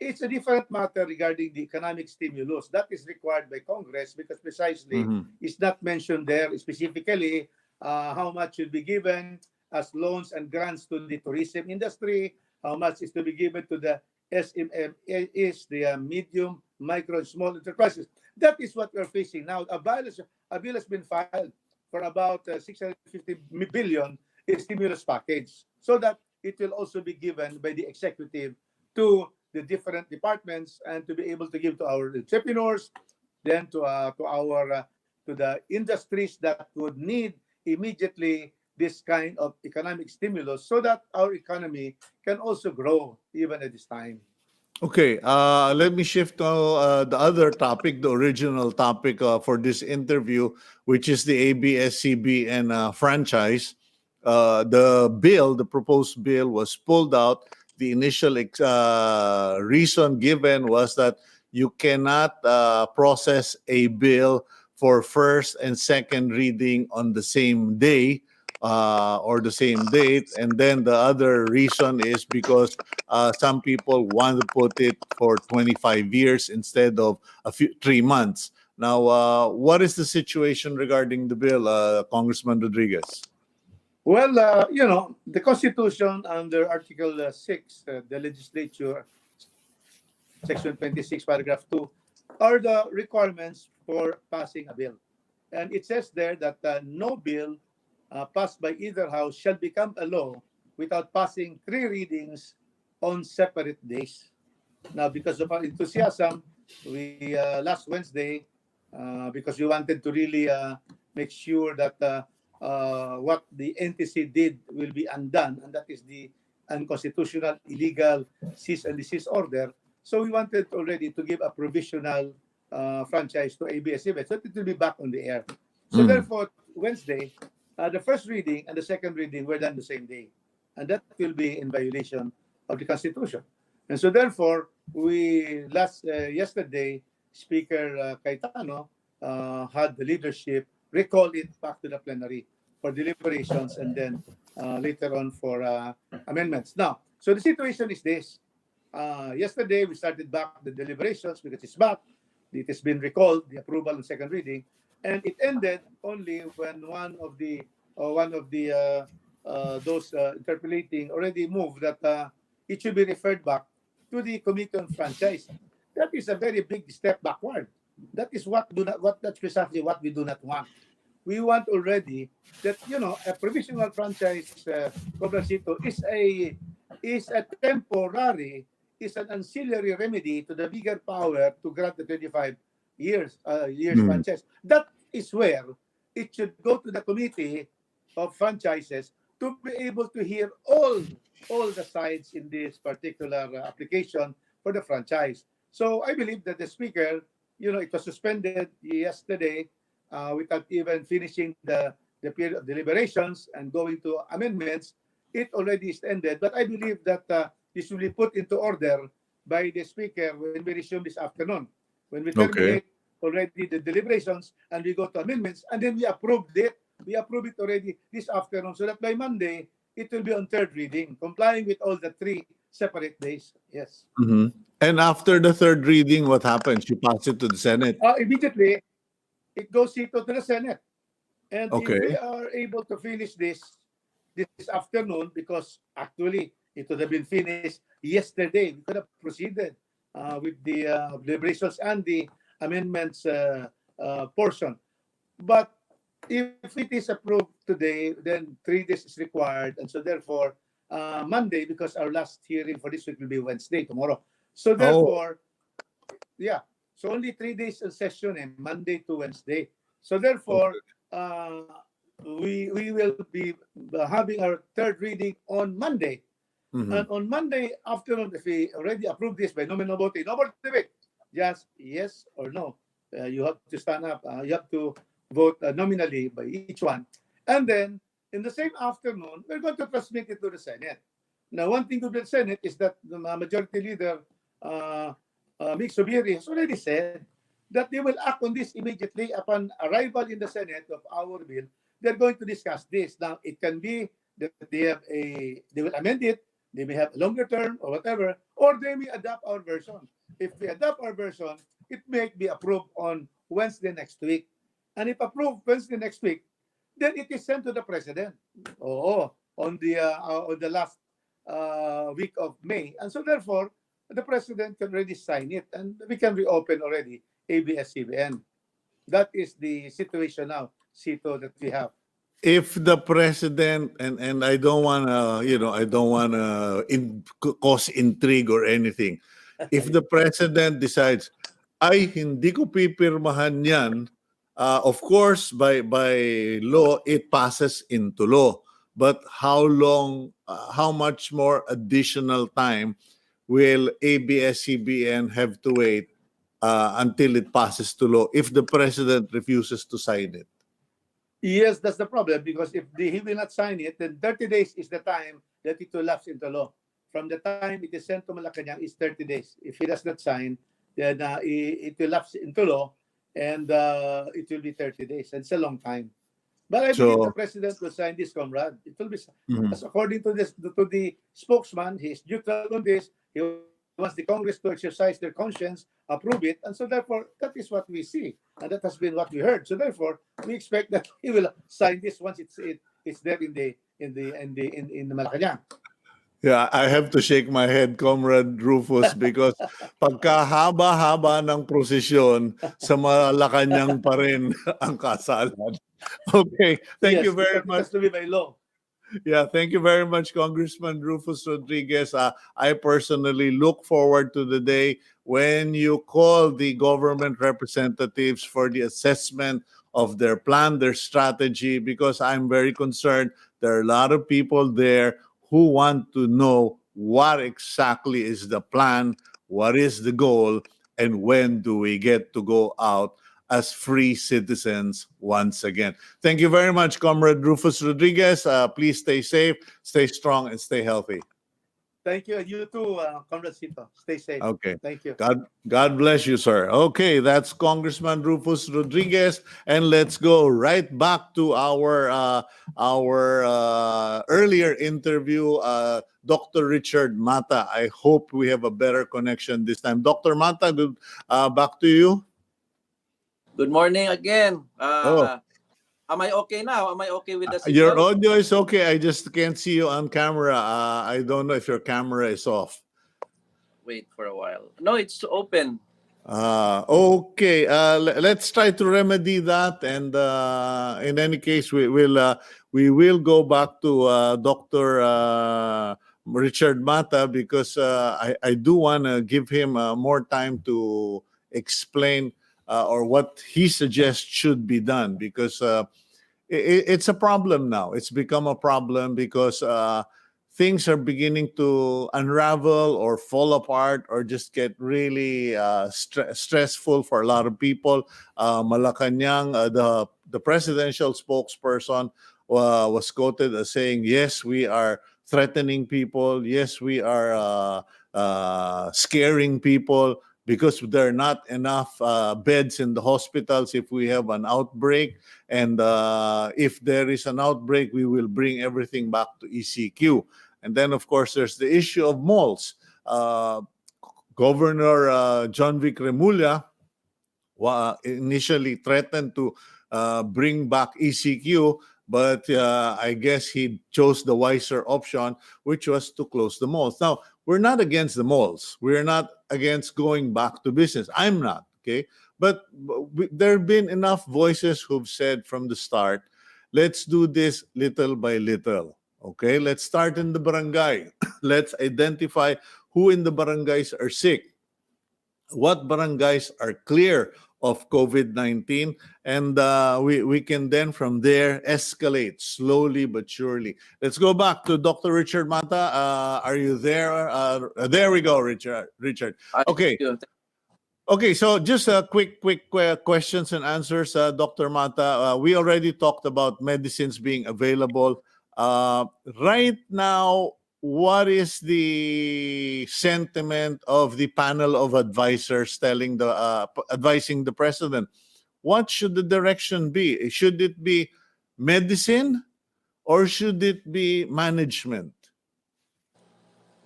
it's a different matter regarding the economic stimulus. That is required by Congress, because precisely it's not mentioned there specifically how much should be given as loans and grants to the tourism industry, how much is to be given to the SMEs, the medium, micro, and small enterprises. That is what we're facing now. A bill has been filed for about 650 billion stimulus package, so that it will also be given by the executive to the different departments, and to be able to give to our entrepreneurs, then to the industries that would need immediately this kind of economic stimulus, so that our economy can also grow even at this time. Okay, let me shift to the other topic, the original topic for this interview, which is the ABS-CBN franchise. the proposed bill was pulled out. The initial reason given was that you cannot process a bill for first and second reading on the same day or the same date. And then the other reason is because some people want to put it for 25 years instead of 3 months. Now, what is the situation regarding the bill, Congressman Rodriguez? Well, the Constitution under Article 6, the legislature, Section 26, Paragraph 2, are the requirements for passing a bill. And it says there that no bill passed by either house shall become a law without passing 3 readings on separate days. Now, because of our enthusiasm, we last Wednesday, because we wanted to really make sure that what the NTC did will be undone, and that is the unconstitutional, illegal cease and desist order. So we wanted already to give a provisional franchise to ABS-CBN, so it will be back on the air. So therefore, Wednesday, the first reading and the second reading were done the same day, and that will be in violation of the Constitution. And so therefore, we yesterday, Speaker Cayetano had the leadership recall it back to the plenary for deliberations and then later on for amendments. Now, so the situation is this. Yesterday, we started back the deliberations because it's back. It has been recalled, the approval and second reading, and it ended only when one of the those interpolating already moved that it should be referred back to the Committee on Franchise. That is a very big step backward. That is that's precisely what we do not want. We want already that a provisional franchise, Cobracito, is a temporary, is an ancillary remedy to the bigger power to grant the 25 years franchise. That is where it should go to the Committee of Franchises to be able to hear all the sides in this particular application for the franchise. So I believe that the Speaker, it was suspended yesterday without even finishing the period of deliberations and going to amendments. It already is ended. But I believe that this will be put into order by the Speaker when we resume this afternoon. When we terminate already the deliberations and we go to amendments, and then we approved it. We approve it already this afternoon so that by Monday, it will be on third reading, complying with all the 3 separate days. Yes. And after the third reading, what happens? You pass it to the Senate. Immediately, it goes to the Senate. And if Okay. we are able to finish this afternoon, because actually it would have been finished yesterday, we could have proceeded with the deliberations and the amendments portion. But if it is approved today, then 3 days is required. And so therefore, Monday, because our last hearing for this week will be Wednesday, tomorrow. So therefore, so only 3 days in session, and Monday to Wednesday. So therefore, we will be having our third reading on Monday. And on Monday afternoon, if we already approve this by nominal voting, no more debate, just yes or no. You have to stand up. You have to vote nominally by each one. And then, in the same afternoon, we're going to transmit it to the Senate. Now, one thing to the Senate is that the Majority Leader, Mick Subiri, has already said that they will act on this immediately upon arrival in the Senate of our bill. They're going to discuss this. Now, it can be that they will amend it, they may have a longer term or whatever, or they may adopt our version. If we adopt our version, it may be approved on Wednesday next week. And if approved Wednesday next week, then it is sent to the President on the last week of May. And so therefore, the President can already sign it and we can reopen already ABS-CBN. That is the situation now, Sito, that we have. If the President, and I don't want to, I don't want to cause intrigue or anything. If the President decides, ay, hindi ko pipirmahan yan, of course, by law, it passes into law. But how long, how much more additional time will ABS-CBN have to wait until it passes to law if the President refuses to sign it? Yes, that's the problem because if he will not sign it, then 30 days is the time that it will lapse into law. From the time it is sent to Malacanang is 30 days. If he does not sign, then it will lapse into law and it will be 30 days. And it's a long time. But I believe the So, president will sign this, comrade. It will be, mhm. as according to this, to the spokesman, he's neutral on this. He wants the Congress to exercise their conscience, approve it, and so therefore that is what we see, and that has been what we heard. So therefore, we expect that he will sign this once it's there in the Malacanang. Yeah, I have to shake my head, Comrade Rufus, because pagkahaba-haba ng prosesyon, sa Malacanang pa rin ang kasalan. Okay, thank you Yes, very because it much. has to be by law. Yeah, thank you very much, Congressman Rufus Rodriguez. I personally look forward to the day when you call the government representatives for the assessment of their plan, their strategy, because I'm very concerned. There are a lot of people there who want to know what exactly is the plan, what is the goal, and when do we get to go out as free citizens once again. Thank you very much, Comrade Rufus Rodriguez. Please stay safe, stay strong, and stay healthy. Thank you, and you too, Comrade Sito. Stay safe. Okay. Thank you. God bless you, sir. Okay, that's Congressman Rufus Rodriguez, and let's go right back to our earlier interview, Dr. Richard Mata. I hope we have a better connection this time. Dr. Mata, good, back to you. Good morning again. Oh. Am I okay now? Am I okay with the Your signal? audio is okay. I just can't see you on camera. I don't know if your camera is off. Wait for a while. No, it's open. Okay. Let's try to remedy that. And in any case, we will go back to Dr. Richard Mata because I do want to give him more time to explain or what he suggests should be done because it's a problem now. It's become a problem because things are beginning to unravel or fall apart or just get really stressful for a lot of people. Malacanang, the presidential spokesperson, was quoted as saying, "Yes, we are threatening people. Yes, we are scaring people." Because there are not enough beds in the hospitals if we have an outbreak. And if there is an outbreak, we will bring everything back to ECQ. And then, of course, there's the issue of malls. Governor John Vic Remulla initially threatened to bring back ECQ, but I guess he chose the wiser option, which was to close the malls. Now, we're not against the malls. We're not against going back to business. I'm not, okay? But there have been enough voices who've said from the start, let's do this little by little, okay? Let's start in the barangay. Let's identify who in the barangays are sick, what barangays are clear of COVID-19, and we can then from there escalate slowly but surely. Let's go back to Dr. Richard Mata. Are you there? There we go, Richard. Okay. Okay, so just a quick questions and answers, Dr. Mata. We already talked about medicines being available. Right now, what is the sentiment of the panel of advisors advising the president? What should the direction be? Should it be medicine or should it be management?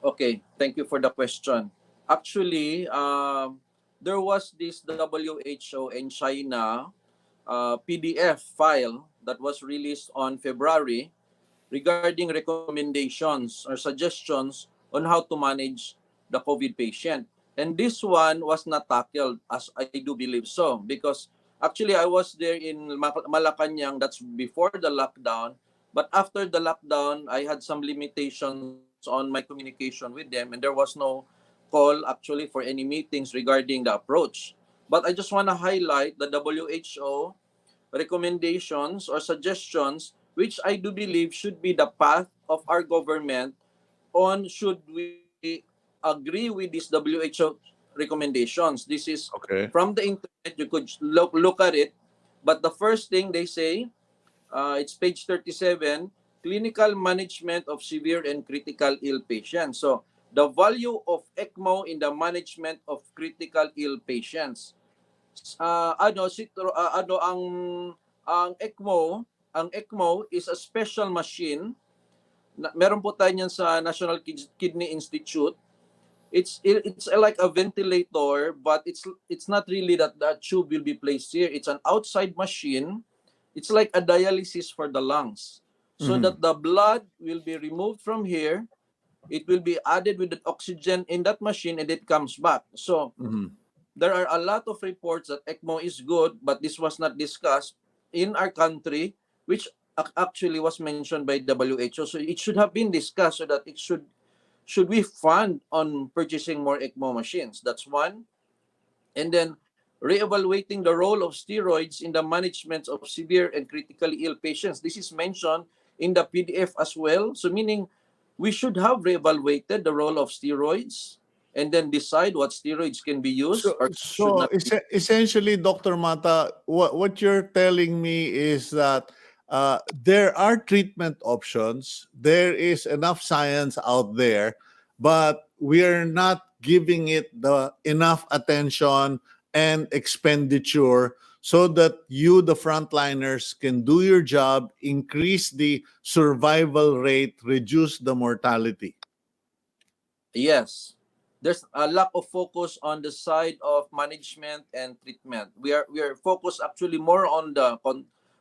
Okay, thank you for the question. Actually, there was this WHO in China PDF file that was released on February regarding recommendations or suggestions on how to manage the COVID patient. And this one was not tackled, as I do believe so, because actually I was there in Malacanang, that's before the lockdown, but after the lockdown, I had some limitations on my communication with them, and there was no call actually for any meetings regarding the approach. But I just want to highlight the WHO recommendations or suggestions, which I do believe should be the path of our government on should we agree with these WHO recommendations. This is Okay. from the internet, you could look at it. But the first thing they say, It's page 37, clinical management of severe and critical ill patients. So, the value of ECMO in the management of critical ill patients. Ano ang ECMO, ang ECMO is a special machine. Meron po tayo niyan sa National Kidney Institute. It's like a ventilator, but it's not really that the tube will be placed here. It's an outside machine. It's like a dialysis for the lungs, so that the blood will be removed from here. It will be added with the oxygen in that machine, and it comes back. So there are a lot of reports that ECMO is good, but this was not discussed in our country, which actually was mentioned by WHO. So it should have been discussed so that it should we fund on purchasing more ECMO machines? That's one. And then reevaluating the role of steroids in the management of severe and critically ill patients. This is mentioned in the PDF as well. So meaning we should have reevaluated the role of steroids and then decide what steroids can be used or should not be. Essentially, Dr. Mata, what you're telling me is that there are treatment options. There is enough science out there, but we are not giving it the enough attention and expenditure so that you, the frontliners, can do your job, increase the survival rate, reduce the mortality. Yes. There's a lack of focus on the side of management and treatment. We are focused actually more on the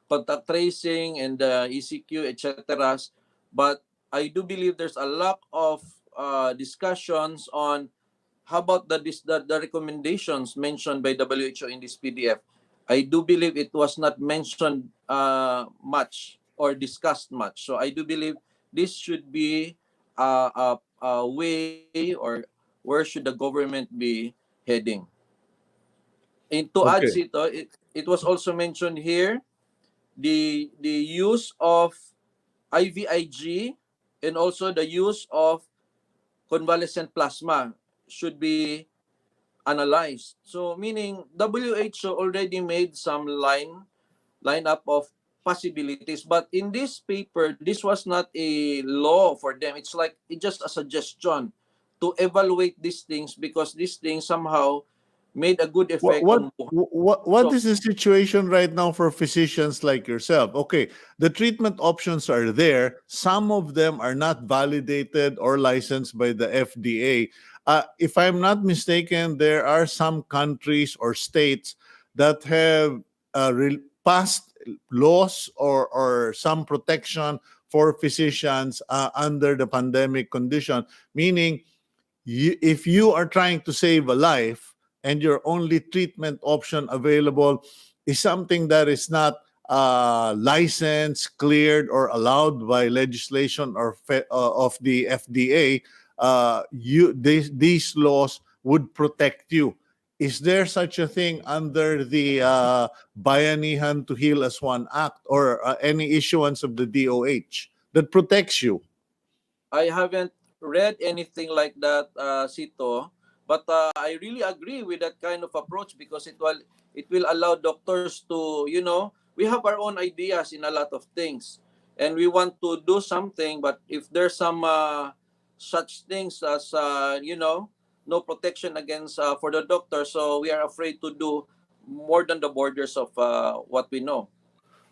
contact tracing and the ECQ, etc. But I do believe there's a lack of discussions on how about the recommendations mentioned by WHO in this PDF. I do believe it was not mentioned much or discussed much. So I do believe this should be a way, or where should the government be heading. And to add, Okay. Sito, it was also mentioned here, the use of IVIG and also the use of convalescent plasma should be analyzed. So meaning WHO already made some lineup of possibilities, but in this paper, this was not a law for them. It's just a suggestion to evaluate these things, because these things somehow made a good effect on. What is the situation right now for physicians like yourself? Okay, the treatment options are there. Some of them are not validated or licensed by the FDA. If I'm not mistaken, there are some countries or states that have passed laws or some protection for physicians under the pandemic condition, meaning if you are trying to save a life and your only treatment option available is something that is not licensed, cleared, or allowed by legislation or of the FDA, these laws would protect you. Is there such a thing under the Bayanihan to Heal as One Act or any issuance of the DOH that protects you? I haven't read anything like that, Sito, but I really agree with that kind of approach, because it will allow doctors to, we have our own ideas in a lot of things, and we want to do something, but if there's some such things as no protection against for the doctor, so we are afraid to do more than the borders of what we know.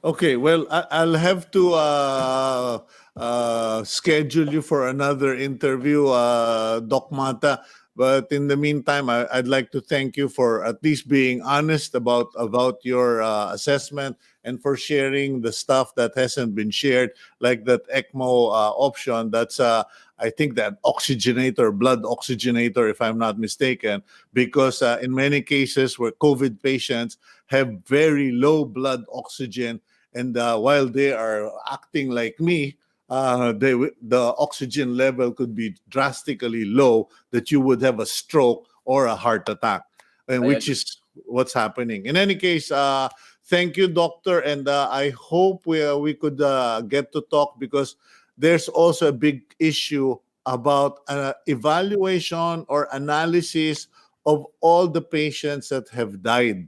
Okay, well, I'll have to schedule you for another interview, Doc Mata. But in the meantime, I'd like to thank you for at least being honest about your assessment and for sharing the stuff that hasn't been shared, like that ECMO option. That's, I think, that oxygenator, blood oxygenator, if I'm not mistaken, because in many cases where COVID patients have very low blood oxygen, and while they are acting like me, the oxygen level could be drastically low, that you would have a stroke or a heart attack, and which is what's happening. In any case, thank you, doctor, and I hope we could get to talk, because there's also a big issue about evaluation or analysis of all the patients that have died,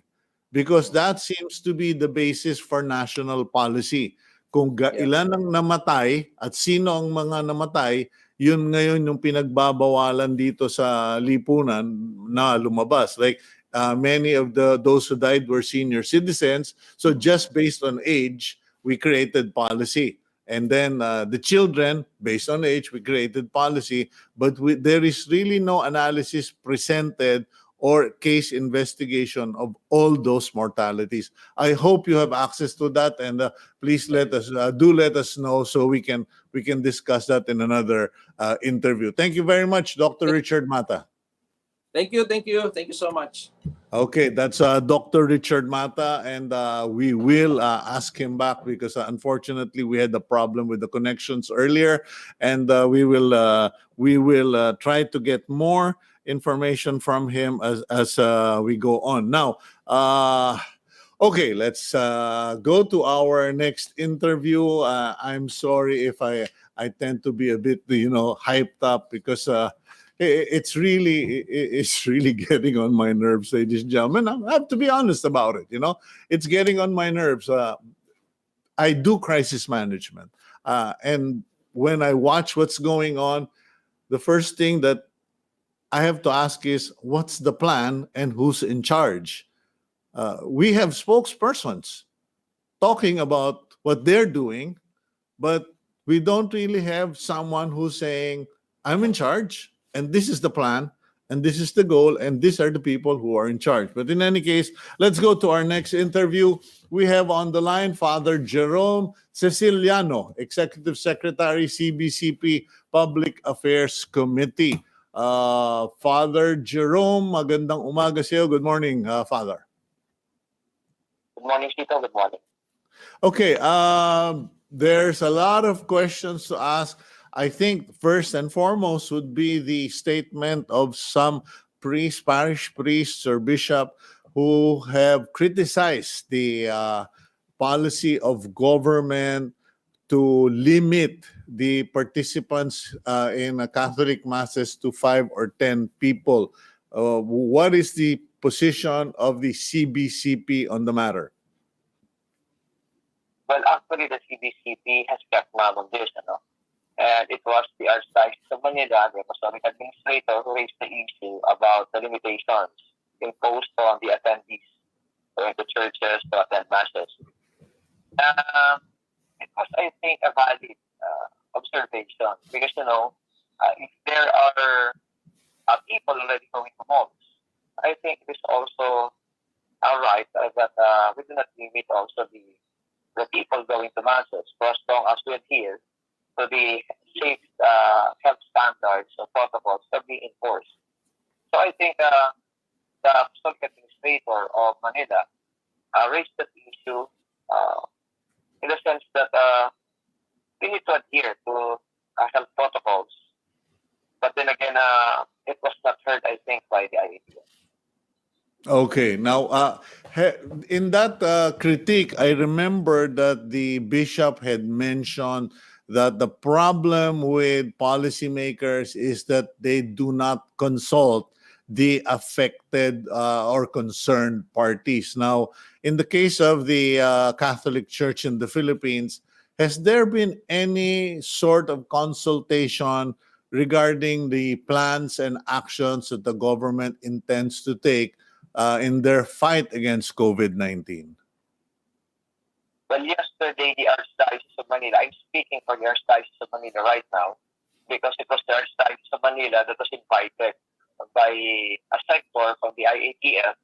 because that seems to be the basis for national policy. kung Yeah. ilan ang namatay at sino ang mga namatay, yun ngayon yung pinagbabawalan dito sa lipunan na lumabas. Like many of those who died were senior citizens. So just based on age, we created policy. And then the children, based on age, we created policy. But there is really no analysis presented or case investigation of all those mortalities. I hope you have access to that, and please let us let us know so we can discuss that in another interview. Thank you very much, Dr. Richard Mata. Thank you so much. Okay, that's Dr. Richard Mata, and we will ask him back because unfortunately we had a problem with the connections earlier, and we will try to get more information from him as we go on. Now, okay, let's go to our next interview. I'm sorry if I tend to be a bit hyped up because. It's really getting on my nerves, ladies and gentlemen. I have to be honest about it. It's getting on my nerves. I do crisis management, and when I watch what's going on, the first thing that I have to ask is, what's the plan and who's in charge? We have spokespersons talking about what they're doing, but we don't really have someone who's saying, I'm in charge, and this is the plan, and this is the goal, and these are the people who are in charge. But in any case, let's go to our next interview. We have on the line Father Jerome Ceciliano, Executive Secretary, CBCP Public Affairs Committee. Father Jerome, magandang umaga sa iyo. Good morning, Father. Good morning, Tito. Good morning. Okay, there's a lot of questions to ask. I think first and foremost would be the statement of some priests, parish priests or bishop who have criticized the policy of government to limit the participants in Catholic masses to 5 or 10 people. What is the position of the CBCP on the matter? Well, actually, the CBCP has kept mum on this, and it was the Archdiocese of Manila, the Apostolic Administrator, who raised the issue about the limitations imposed on the attendees going to churches to attend masses. It was, I think, a valid observation because, if there are people already going to malls, I think it is also right that we do not limit also the people going to masses for as long as we adhere to the safe health standards or protocols that be enforced. So I think the Apostolic Administrator of Manila raised that issue in the sense that we need to adhere to health protocols. But then again, it was not heard, I think, by the IATF. Okay, now in that critique, I remember that the bishop had mentioned that the problem with policymakers is that they do not consult the affected or concerned parties. Now, in the case of the Catholic Church in the Philippines, has there been any sort of consultation regarding the plans and actions that the government intends to take in their fight against COVID-19? Well, yesterday, the Archdiocese of Manila, I'm speaking for the Archdiocese of Manila right now, because it was the Archdiocese of Manila that was invited by a sector from the IATF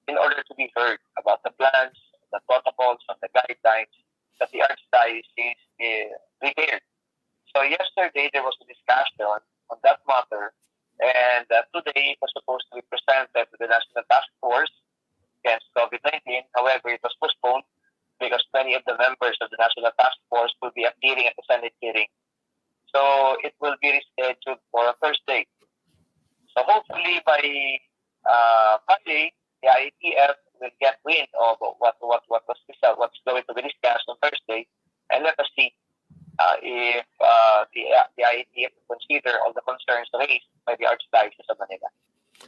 in order to be heard about the plans, the protocols, and the guidelines that the Archdiocese prepared. So yesterday, there was a discussion on that matter, and today it was supposed to be presented to the National Task Force against COVID-19. However, it was postponed because many of the members of the National Task Force will be appearing at the Senate hearing. So it will be rescheduled for a Thursday. So hopefully by Monday, the IATF will get wind of what's going to be discussed on Thursday, and let us see if the IATF will consider all the concerns raised by the Archdiocese of Manila.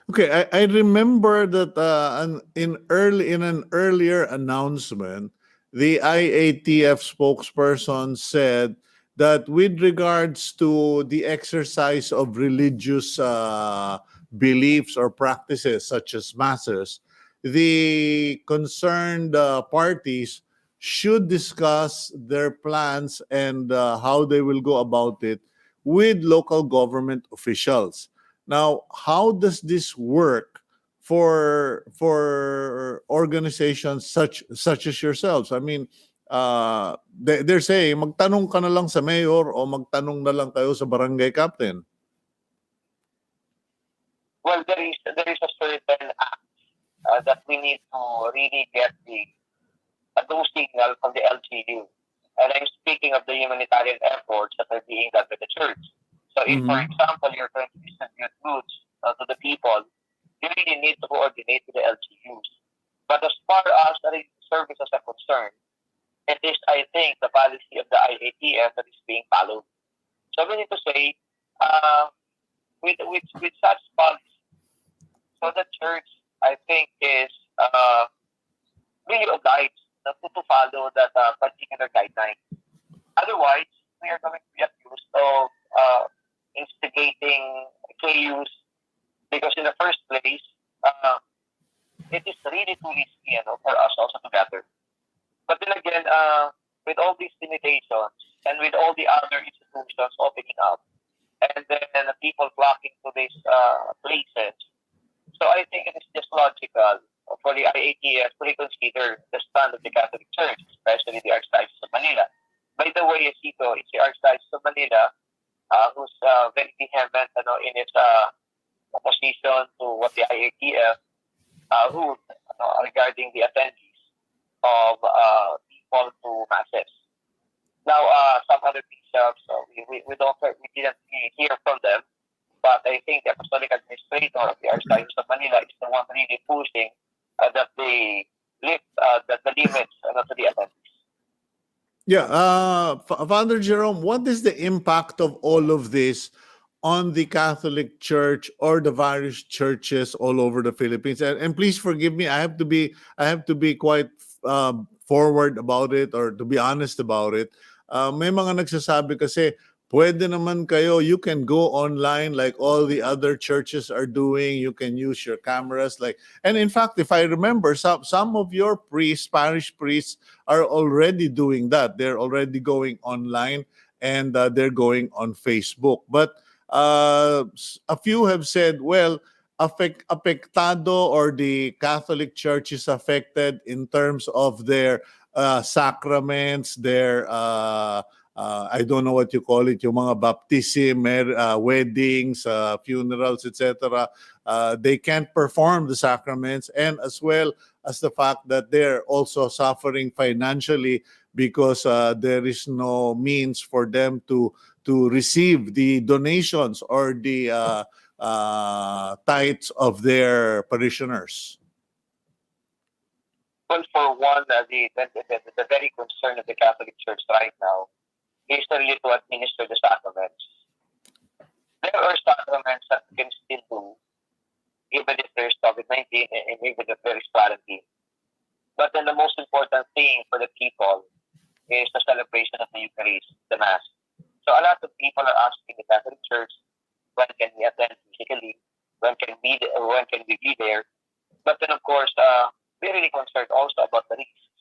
Okay, I remember that in an earlier announcement, the IATF spokesperson said that with regards to the exercise of religious beliefs or practices such as masses, the concerned parties should discuss their plans and how they will go about it with local government officials. Now, how does this work for organizations such as yourselves? I mean, they're saying magtanong ka na lang sa mayor o magtanong na lang kayo sa barangay captain. Well, there is a certain act that we need to really get those signal from the LGU. And I'm speaking of the humanitarian efforts that are being done by the church. So if, for example, you're going to distribute goods to the people, you really need to coordinate with the LGUs. But as far as the services are concerned, it is, I think, the policy of the IATF that is being followed. So we need to say, with such policy, so the church, I think, is really obliged to follow that particular guideline. Otherwise, we are going to be accused of instigating chaos, because in the first place, it is really too risky, for us also to gather. But then again, with all these limitations and with all the other institutions opening up, and then the people flocking to these places, so I think it is just logical for the IATF to reconsider the stand of the Catholic Church, especially the Archdiocese of Manila. By the way, Cito, it's the Archdiocese of Manila who's very vehement in its opposition to what the IATF ruled regarding the attendees of people to masses. Now, some other bishops, we didn't hear from them, but I think the Apostolic Administrator of the Archdiocese of Manila is the one really pushing that they lift the limits to the attendees. Yeah, Father Jerome, what is the impact of all of this on the Catholic Church or the various churches all over the Philippines? And please forgive me, I have to be quite forward about it, or to be honest about it. May mga nagsasabi kasi, pwede naman kayo, you can go online like all the other churches are doing. You can use your cameras. And in fact, if I remember, some of your priests, parish priests, are already doing that. They're already going online, and they're going on Facebook. But a few have said, well, apektado, or the Catholic Church is affected in terms of their sacraments, their I don't know what you call it, yung mga baptism, weddings, funerals, etc. They can't perform the sacraments, and as well as the fact that they're also suffering financially because there is no means for them to receive the donations or the tithes of their parishioners. Well, for one, the very concern of the Catholic Church right now is really to administer the sacraments. There are sacraments that we can still do, even if there's COVID-19 and even if there is quarantine. But then the most important thing for the people is the celebration of the Eucharist, the Mass. So a lot of people are asking the Catholic Church, when can we attend physically? When can we be there? But then, of course, we're really concerned also about the risks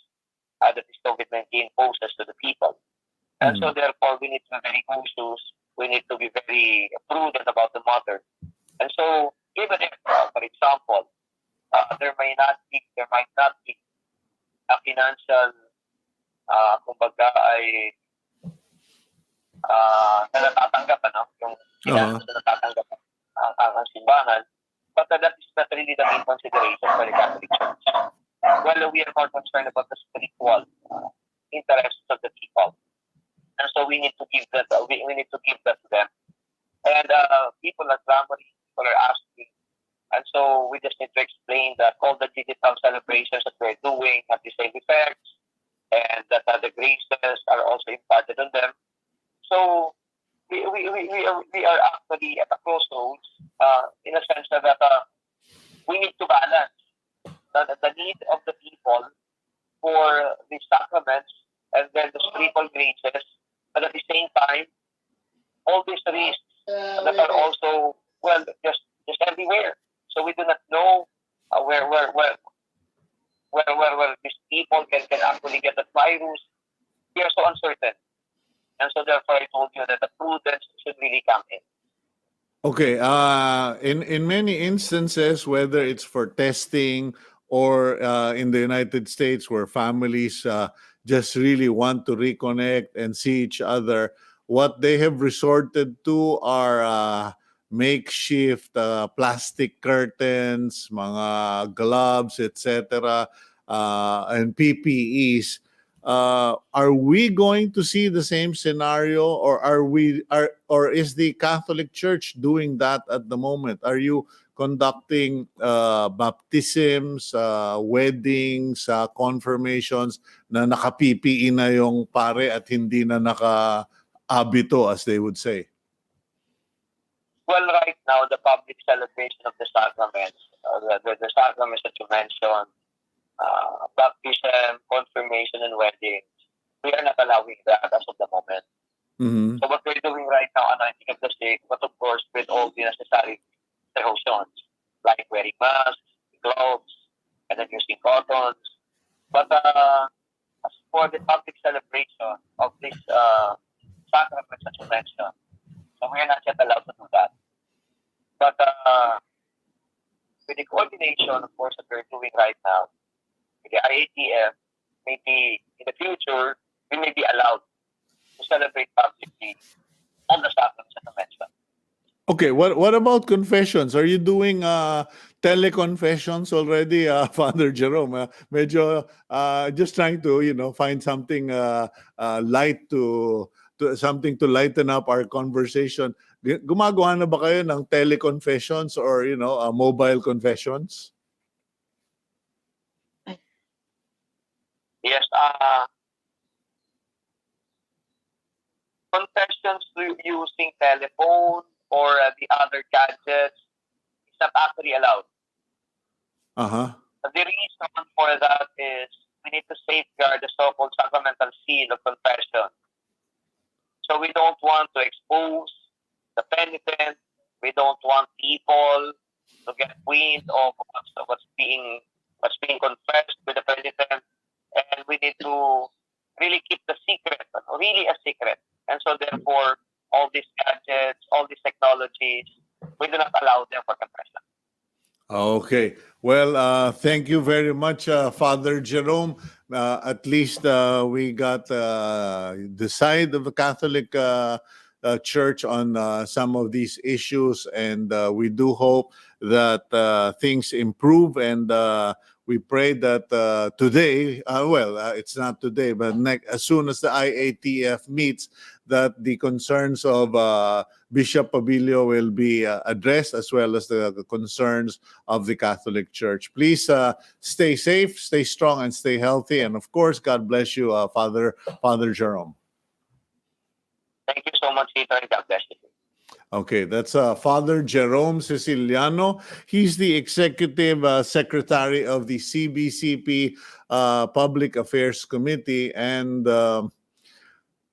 that this COVID-19 poses to the people. And so, therefore, we need to be very cautious. We need to be very prudent about the matter. And so, even if, for example, there might not be a financial, kumbaga, ay na natatanggap, yung finances na natatanggap ang simbahan, but that is not really the main consideration for the Catholic Church. Well, we are more concerned about the spiritual interests of the people. And so we need to give that. We need to give that to them. And people are clamoring, people are asking, and so we just need to explain that all the digital celebrations that we're doing have the same effects, and that the graces are also imparted on them. So we are actually at a crossroads in a sense that we need to balance the need of the people for the sacrament time, all these risks that are also, well, just everywhere. So we do not know where these people can actually get the virus. We are so uncertain. And so therefore I told you that the prudence should really come in. Okay. In many instances, whether it's for testing or in the United States, where families just really want to reconnect and see each other, what they have resorted to are makeshift plastic curtains, mga gloves, etc., and PPEs. Are we going to see the same scenario, or or is the Catholic Church doing that at the moment? Are you conducting baptisms, weddings, confirmations na naka-PPE na yung pare at hindi na naka-abito, as they would say? Well, right now, the public celebration of the sacraments, the sacraments that you mentioned, baptism, confirmation, and weddings, we are not allowing that as of the moment. Mm-hmm. So what we're doing right now, anointing of the sick, but of course with all the necessary precautions, like wearing masks, gloves, and then using cottons. But as for the public celebration of this sacraments that you mentioned, so we are not yet allowed to do that. But with the coordination, of course, that we're doing right now, with the IATF, maybe in the future, we may be allowed to celebrate publicly on the sacraments that I mentioned. Okay, what about confessions? Are you doing teleconfessions already, Father Jerome? Medyo just trying to find something light to something to lighten up our conversation. Gumagawa na ba kayo ng teleconfessions or mobile confessions? Yes, confessions using telephone or the other gadgets is not actually allowed. Uh-huh. The reason for that is we need to safeguard the so-called sacramental seal of confession. So we don't want to expose the penitent. We don't want people to get wind of what's being confessed with the penitent, and we need to really keep the secret, really a secret. And so therefore, all these gadgets, all these technologies, we do not allow them for confession. Okay. Well, thank you very much, Father Jerome. At least we got the side of the Catholic Church on some of these issues, and we do hope that things improve, and we pray that today, it's not today, but as soon as the IATF meets, that the concerns of Bishop Pabilio will be addressed, as well as the concerns of the Catholic Church. Please stay safe, stay strong, and stay healthy. And of course, God bless you, Father Jerome. Thank you so much, Peter, and God bless you. Okay, that's Father Jerome Siciliano. He's the Executive Secretary of the CBCP Public Affairs Committee, and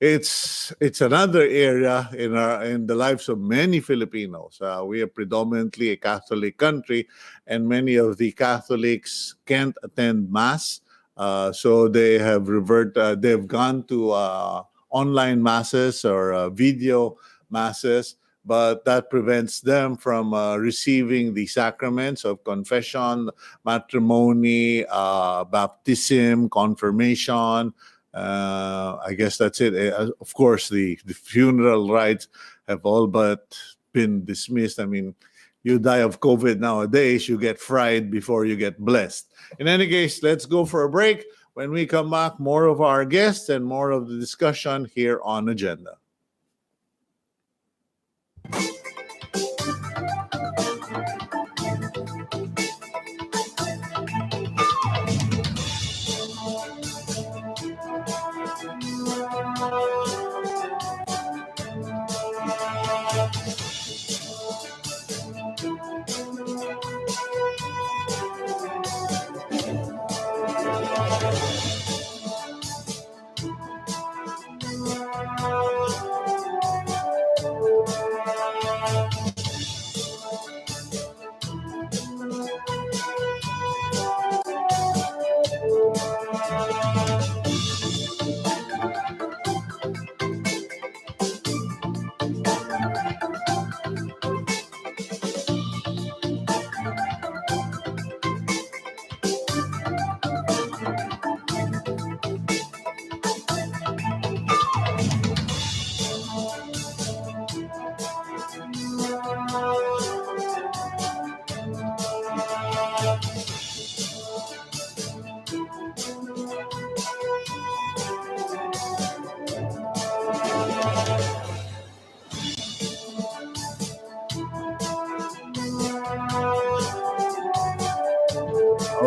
it's another area in the lives of many Filipinos. We are predominantly a Catholic country, and many of the Catholics can't attend Mass, so they have they've gone to online masses or video masses, but that prevents them from receiving the sacraments of confession, matrimony, baptism, confirmation. I guess that's it. Of course, the funeral rites have all but been dismissed. I mean, you die of COVID nowadays, you get fried before you get blessed. In any case, let's go for a break. When we come back, more of our guests and more of the discussion here on Agenda.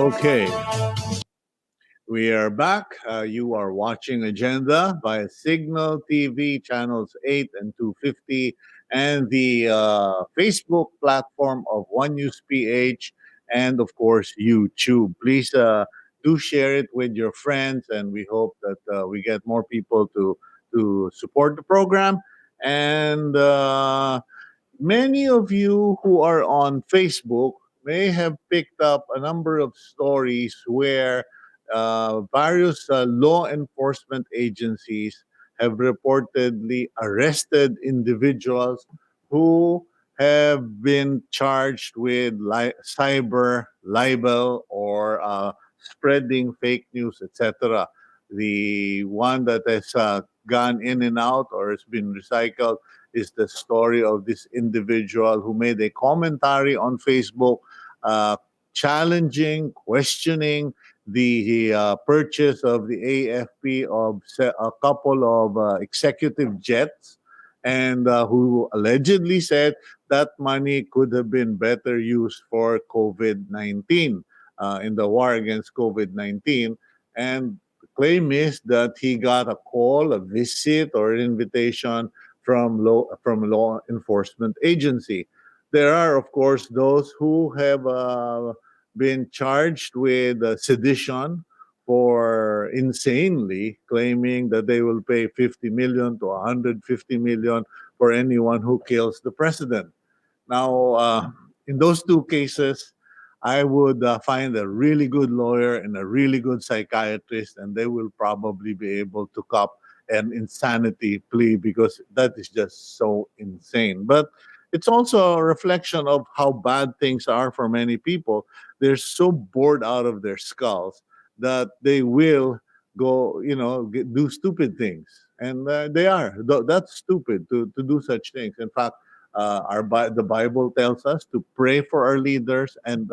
Okay, we are back. You are watching Agenda by Signal TV channels 8 and 250 and the Facebook platform of One News PH and of course YouTube. Please do share it with your friends, and we hope that we get more people to support the program. And many of you who are on Facebook may have picked up a number of stories where various law enforcement agencies have reportedly arrested individuals who have been charged with cyber libel or spreading fake news, etc. The one that has gone in and out or has been recycled is the story of this individual who made a commentary on Facebook, uh, challenging, questioning the purchase of the AFP of a couple of executive jets, and who allegedly said that money could have been better used for COVID 19 in the war against COVID 19. And the claim is that he got a call, a visit, or an invitation from a law enforcement agency. There are, of course, those who have been charged with sedition for insanely claiming that they will pay 50 million to 150 million for anyone who kills the president. Now, in those two cases, I would find a really good lawyer and a really good psychiatrist, and they will probably be able to cop an insanity plea because that is just so insane. But it's also a reflection of how bad things are for many people. They're so bored out of their skulls that they will go, do stupid things. And they are. That's stupid to do such things. In fact, the Bible tells us to pray for our leaders. And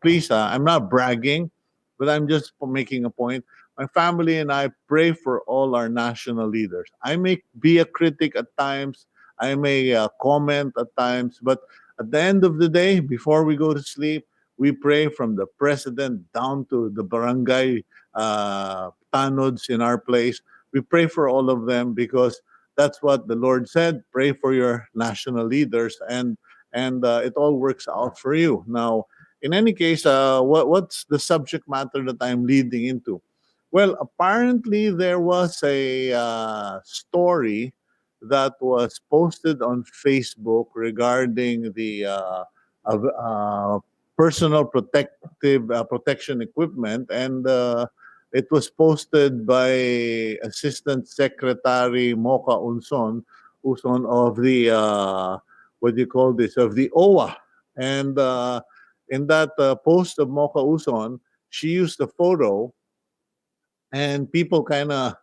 please, I'm not bragging, but I'm just making a point. My family and I pray for all our national leaders. I may be a critic at times. I may comment at times, but at the end of the day, before we go to sleep, we pray from the president down to the barangay tanods in our place. We pray for all of them because that's what the Lord said. Pray for your national leaders, and it all works out for you. Now, in any case, what's the subject matter that I'm leading into? Well, apparently there was a story that was posted on Facebook regarding the personal protective protection equipment, and it was posted by Assistant Secretary Mocha Unson of the what do you call this, of the OWA, and in that post of Mocha Uson, she used a photo, and people kind of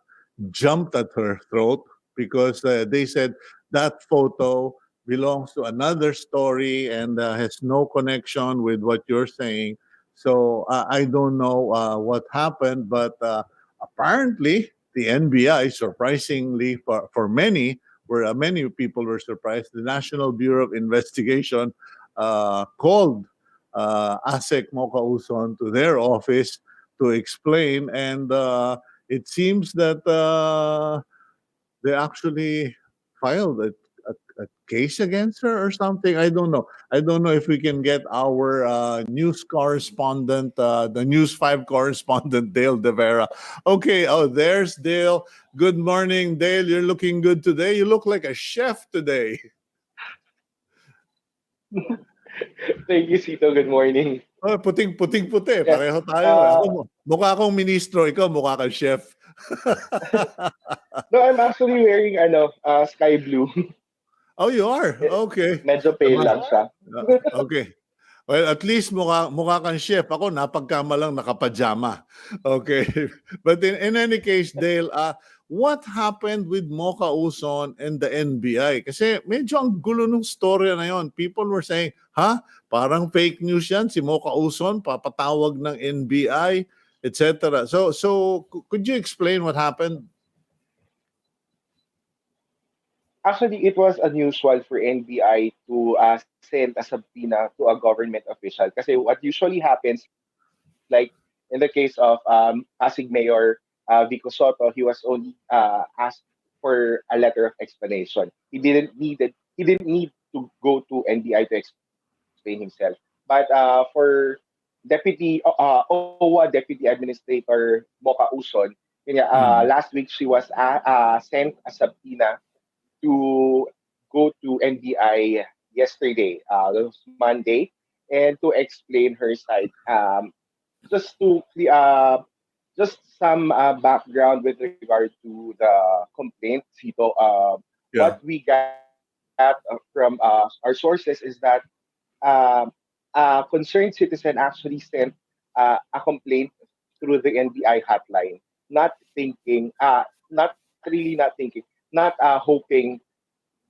jumped at her throat because they said that photo belongs to another story and has no connection with what you're saying. So I don't know what happened, but apparently the NBI, surprisingly for many, where many people were surprised, the National Bureau of Investigation called ASEC Mocha Uson to their office to explain, and it seems that they actually filed a case against her or something. I don't know. I don't know if we can get our news correspondent, the News 5 correspondent, Dale De Vera. Okay, oh, there's Dale. Good morning, Dale. You're looking good today. You look like a chef today. Thank you, Sito. Good morning. Oh, puting-puti. Yeah. Pareho tayo. Ako, mukha akong ministro. Ikaw, mukha kang chef. No, I'm actually wearing sky blue. Oh, you are? Eh, Okay. Medyo pale lang siya. Okay. Well, at least mukha kang chef. Ako, napagkama lang nakapajama. Okay. But in any case, Dale, what happened with Mocha Uson and the NBI? Kasi medyo ang gulo ng story na yon. People were saying, parang fake news yan. Si Mocha Uson, papatawag ng NBI, etc. So could you explain what happened? Actually, it was unusual for NBI to send a subpoena to a government official. Kasi what usually happens Like in the case of Pasig Mayor Vico Soto, he was only asked for a letter of explanation. He didn't need to go to NBI to explain himself. But for OWA Deputy Administrator Mocha Uson, Mm. last week she was sent a subpoena to go to NBI yesterday, that was Monday, and to explain her side. Just to just some background with regard to the complaint, Sito. Yeah. What we got from our sources is that um, a concerned citizen actually sent a complaint through the NBI hotline, not thinking, not really not thinking, not hoping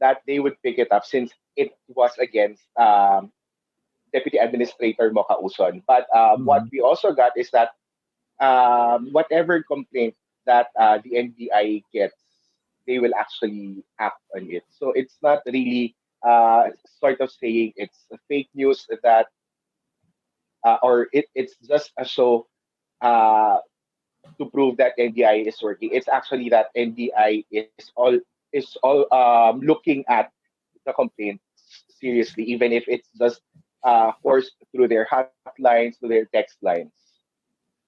that they would pick it up since it was against Deputy Administrator Mocha Uson. But what Mhm. we also got is that whatever complaint that the NBI gets, they will actually act on it. So it's not really sort of saying it's a fake news that, or it's just a show uh, to prove that NBI is working. It's actually that NBI is all looking at the complaint seriously, even if it's just forced through their hotlines, through their text lines.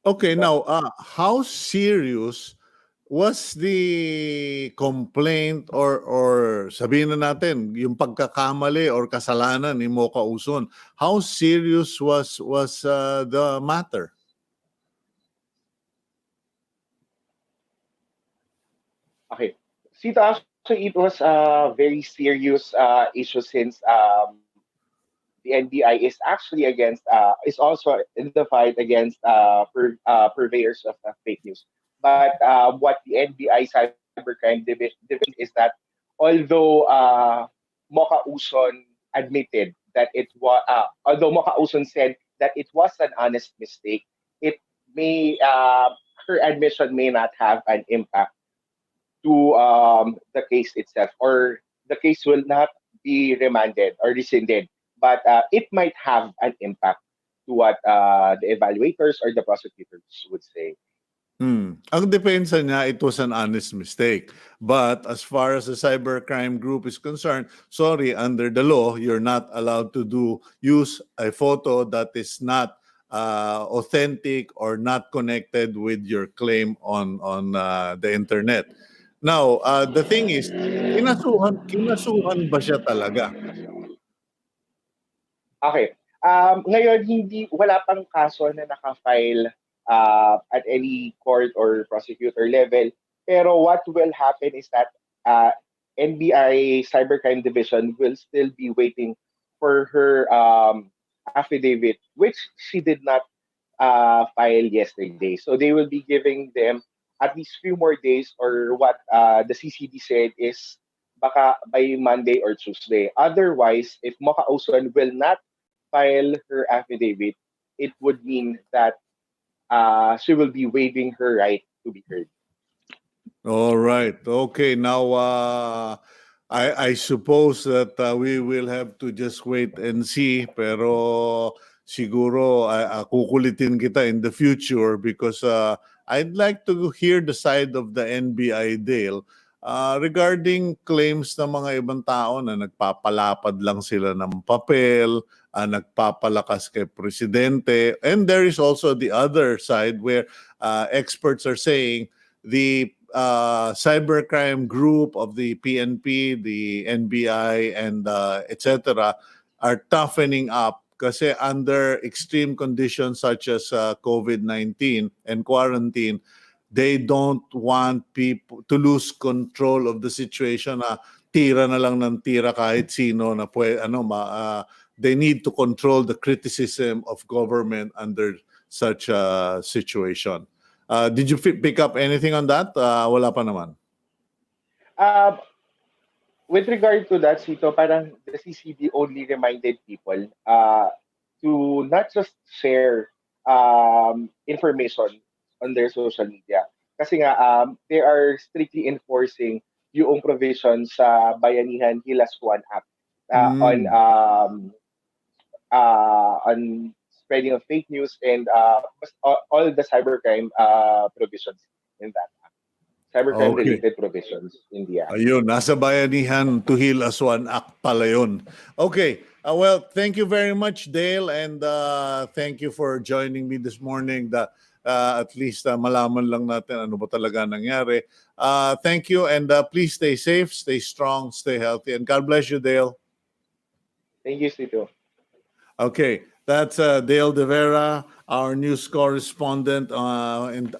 Okay, now, how serious was the complaint or sabihin na natin yung pagkakamali or kasalanan ni Mocha Uson? How serious was the matter? Okay. Sito, actually, it was a very serious issue since the NBI is actually against, is also in the fight against purveyors of fake news. But what the NBI Cybercrime Division is that although Mocha Uson admitted that although Mocha Uson said that it was an honest mistake, it may, her admission may not have an impact to the case itself, or the case will not be remanded or rescinded, but it might have an impact to what the evaluators or the prosecutors would say. Ang depensa niya, it was an honest mistake. But as far as the cybercrime group is concerned, sorry, under the law, you're not allowed to use a photo that is not authentic or not connected with your claim on the internet. Now, the thing is, kinasuhan ba siya talaga? Okay. Ngayon, wala pang kaso na naka-file at any court or prosecutor level. Pero what will happen is that uh, NBI Cybercrime Division will still be waiting for her affidavit, which she did not file yesterday. So they will be giving them at least few more days, or what the CCD said is baka by Monday or Tuesday. Otherwise, if Mocha Oson will not file her affidavit, it would mean that she will be waiving her right to be heard. All right. Okay. Now, I suppose that we will have to just wait and see. Pero siguro kukulitin kita in the future because I'd like to hear the side of the NBI, Dale, regarding claims ng mga ibang tao na nagpapalapad lang sila ng papel, nagpapalakas kay presidente. And there is also the other side where experts are saying the cybercrime group of the PNP, the NBI, and etc. are toughening up kasi under extreme conditions such as COVID-19 and quarantine, they don't want people to lose control of the situation na tira na lang ng tira kahit sino na they need to control the criticism of government under such a situation. Did you pick up anything on that? Wala pa naman. Uh, with regard to that, Sito, parang the CCD only reminded people to not just share information on their social media. Kasi nga, they are strictly enforcing yung provision sa Bayanihan Hilas One Act on Mm. on spreading of fake news, and all the cybercrime provisions in that act. Cybercrime Okay. related provisions in the act. Ayun, nasa Bayanihan to Heal as One Act pala yun. Okay, well, thank you very much, Dale, and thank you for joining me this morning. At least malaman lang natin ano ba talaga nangyari. Thank you, and please stay safe, stay strong, stay healthy, and God bless you, Dale. Thank you, Sito. Okay, that's Dale De Vera, our news correspondent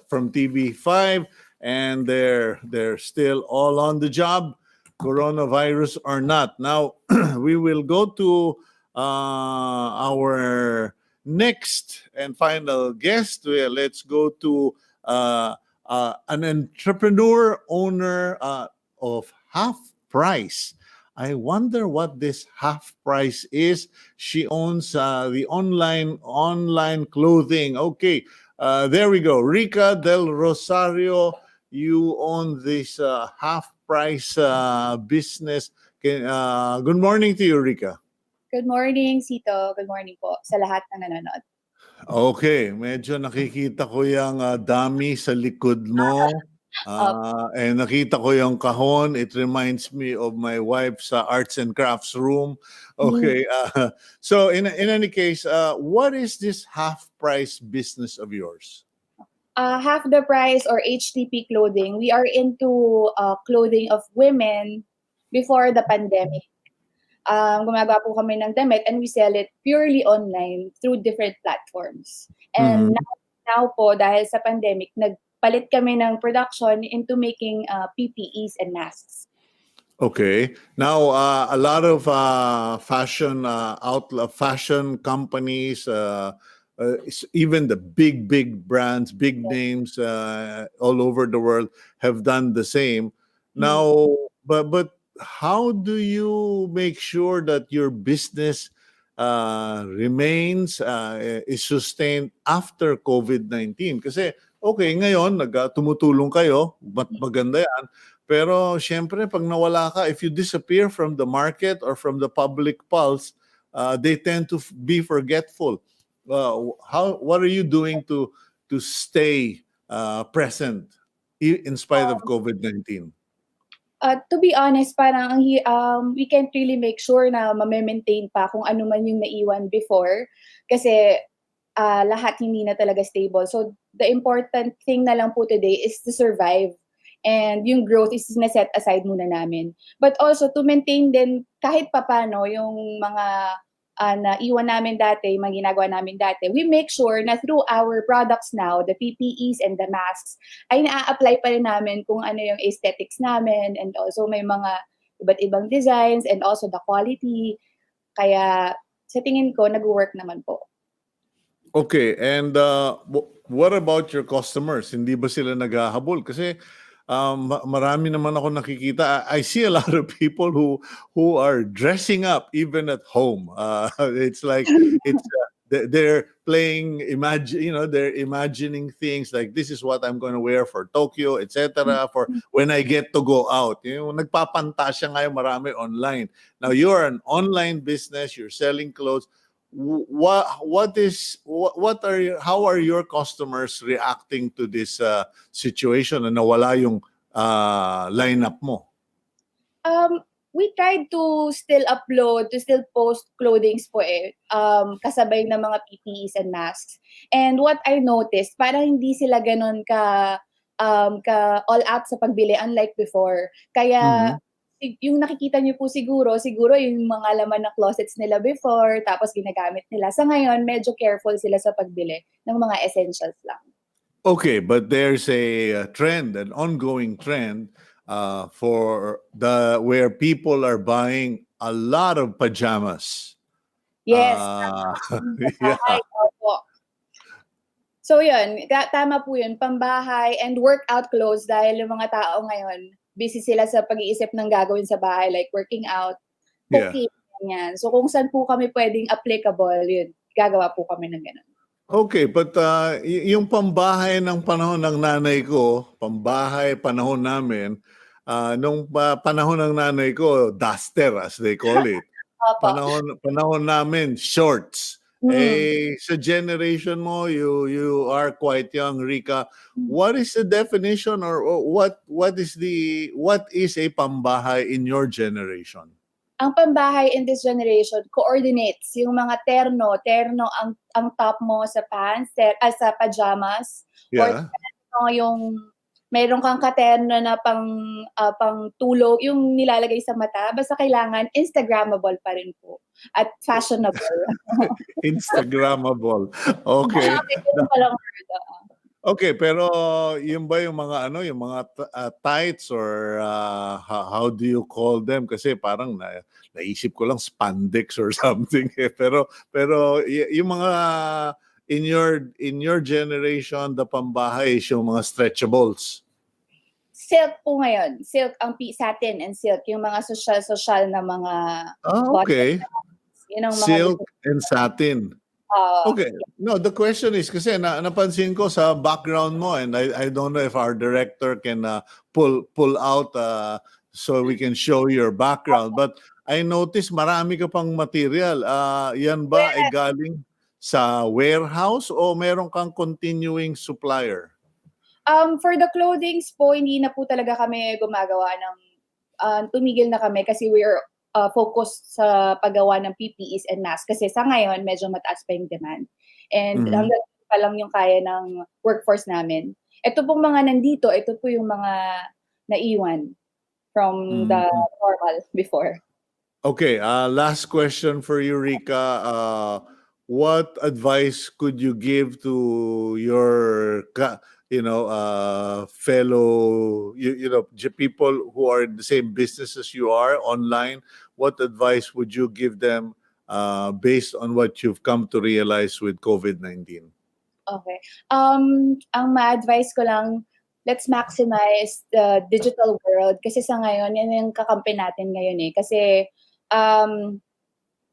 from TV5, and they're still all on the job, coronavirus or not. Now we will go to our next and final guest. Well, let's go to an entrepreneur owner of Half Price. I wonder what this Half Price is. She owns the online clothing. Okay, there we go. Rica Del Rosario, you own this Half Price business. Good morning to you, Rica. Good morning, Sito. Good morning po sa lahat ng nanonood. Okay, medyo nakikita ko yung dami sa likod mo. And nakita ko yung kahon. It reminds me of my wife's arts and crafts room. Okay, so in any case, what is this Half Price business of yours? Half the Price or HTP clothing, we are into clothing of women before the pandemic. Gumagawa po kami ng damit and we sell it purely online through different platforms. And now po, dahil sa pandemic, nagpalit kami ng production into making PPEs and masks. Okay. Now, a lot of fashion fashion companies, even the big brands, big names all over the world have done the same. Now, but how do you make sure that your business remains is sustained after COVID-19? Kasi okay, ngayon tumutulong kayo, maganda yan. Pero syempre pag nawala ka, if you disappear from the market or from the public pulse, they tend to be forgetful. What are you doing to stay present in spite of COVID-19? To be honest, parang we can't really make sure na ma-maintain pa kung ano man yung naiwan before kasi lahat hindi na talaga stable. So the important thing na lang po today is to survive and yung growth is na-set aside muna namin. But also to maintain din kahit papano yung mga naiwan namin dati, mga ginagawa namin dati, we make sure na through our products now, the PPEs and the masks, ay na-apply pa rin namin kung ano yung aesthetics namin and also may mga iba't ibang designs and also the quality. Kaya sa tingin ko, nag-work naman po. Okay, and what about your customers? Hindi ba sila naghahabol? Kasi marami naman ako nakikita. I see a lot of people who are dressing up even at home. It's like they're playing they're imagining things like this is what I'm going to wear for Tokyo, etc. for when I get to go out. Nagpapantasya ngayon marami online. Now you're an online business, you're selling clothes. How are your customers reacting to this situation na nawala yung lineup mo? We tried to still post clothings po kasabay ng mga PPEs and masks. And what I noticed, parang hindi sila ganun ka all out sa pagbili unlike before. Kaya yung nakikita niyo po siguro yung mga laman ng closets nila before, tapos ginagamit nila. Sa ngayon, medyo careful sila sa pagbili ng mga essentials lang. Okay, but there's a trend, an ongoing trend for where people are buying a lot of pajamas. Yes. Yeah. Opo. So yun, tama po yun, pambahay and workout clothes dahil yung mga tao ngayon, busy sila sa pag-iisip ng gagawin sa bahay, like working out, cooking, ganyan. So kung saan po kami pwedeng applicable, yun, gagawa po kami ng ganun. Okay, but yung pambahay ng panahon ng nanay ko, panahon namin, nung panahon ng nanay ko, duster as they call it. Panahon namin, shorts. Sa generation mo, you are quite young, Rika. What is the definition or what is a pambahay in your generation? Ang pambahay in this generation, coordinates. Yung mga terno ang top mo sa pants, sa pajamas. Or Yeah. yung mayroon kang katerno na pang tulog, yung nilalagay sa mata. Basta kailangan Instagrammable pa rin po. At fashionable. Instagrammable. Okay. Ganun palang word. Okay, pero yun ba yung mga yung mga tights or how do you call them? Kasi parang naisip ko lang spandex or something. Pero yung mga in your generation, the pambahay is yung mga stretchables. Silk po ngayon. Silk satin and silk. Yung mga social na mga Okay. yun ang mga Silk and satin. uh, Okay. No, the question is kasi napansin ko sa background mo and I don't know if our director can pull out so we can show your background, but I noticed marami ka pang material. Yan ba ay galing sa warehouse o meron kang continuing supplier? For the clothings po, hindi na po talaga kami gumagawa ng tumigil na kami kasi we're focused sa paggawa ng PPEs and masks kasi sa ngayon medyo mataas pa yung demand. And hanggang pa lang yung kaya ng workforce namin. Ito pong mga nandito, ito po yung mga naiwan from the normal before. Okay, last question for you, Rika. What advice could you give to your fellow people who are in the same business as you are online? What advice would you give them based on what you've come to realize with COVID-19? Okay. Ang ma-advise ko lang, let's maximize the digital world kasi sa ngayon, yan yung kakampi natin ngayon eh. Kasi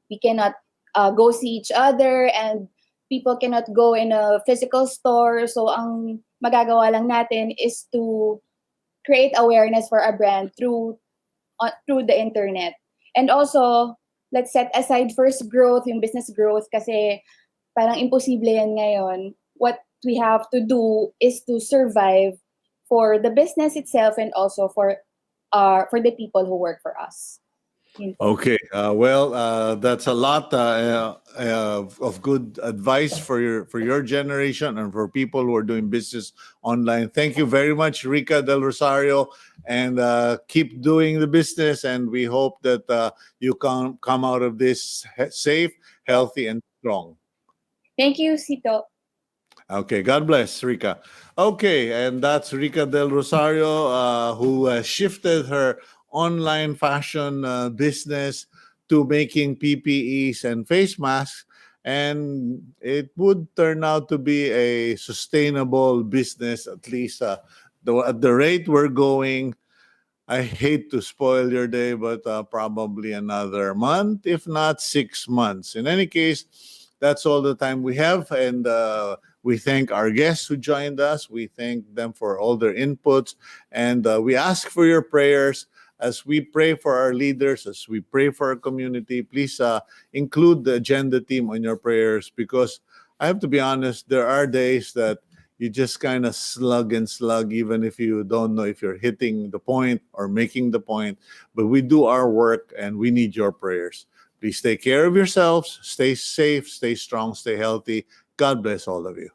we cannot go see each other and people cannot go in a physical store. So ang magagawa lang natin is to create awareness for our brand through the internet. And also, let's set aside first growth, yung business growth kasi parang imposible yan ngayon. What we have to do is to survive for the business itself and also for the people who work for us. Okay, that's a lot of good advice for your generation and for people who are doing business online. Thank you very much, Rika Del Rosario, and keep doing the business. And we hope that you come out of this safe, healthy, and strong. Thank you, Sito. Okay, God bless, Rika. Okay, and that's Rika Del Rosario, who shifted her online fashion business to making PPEs and face masks, and it would turn out to be a sustainable business, at least at the rate we're going. I hate to spoil your day, but probably another month, if not 6 months. In any case, that's all the time we have, and we thank our guests who joined us. We thank them for all their inputs, and we ask for your prayers as we pray for our leaders, as we pray for our community. Please include the agenda team on your prayers, because I have to be honest, there are days that you just kind of slug, even if you don't know if you're hitting the point or making the point. But we do our work and we need your prayers. Please take care of yourselves, stay safe, stay strong, stay healthy. God bless all of you.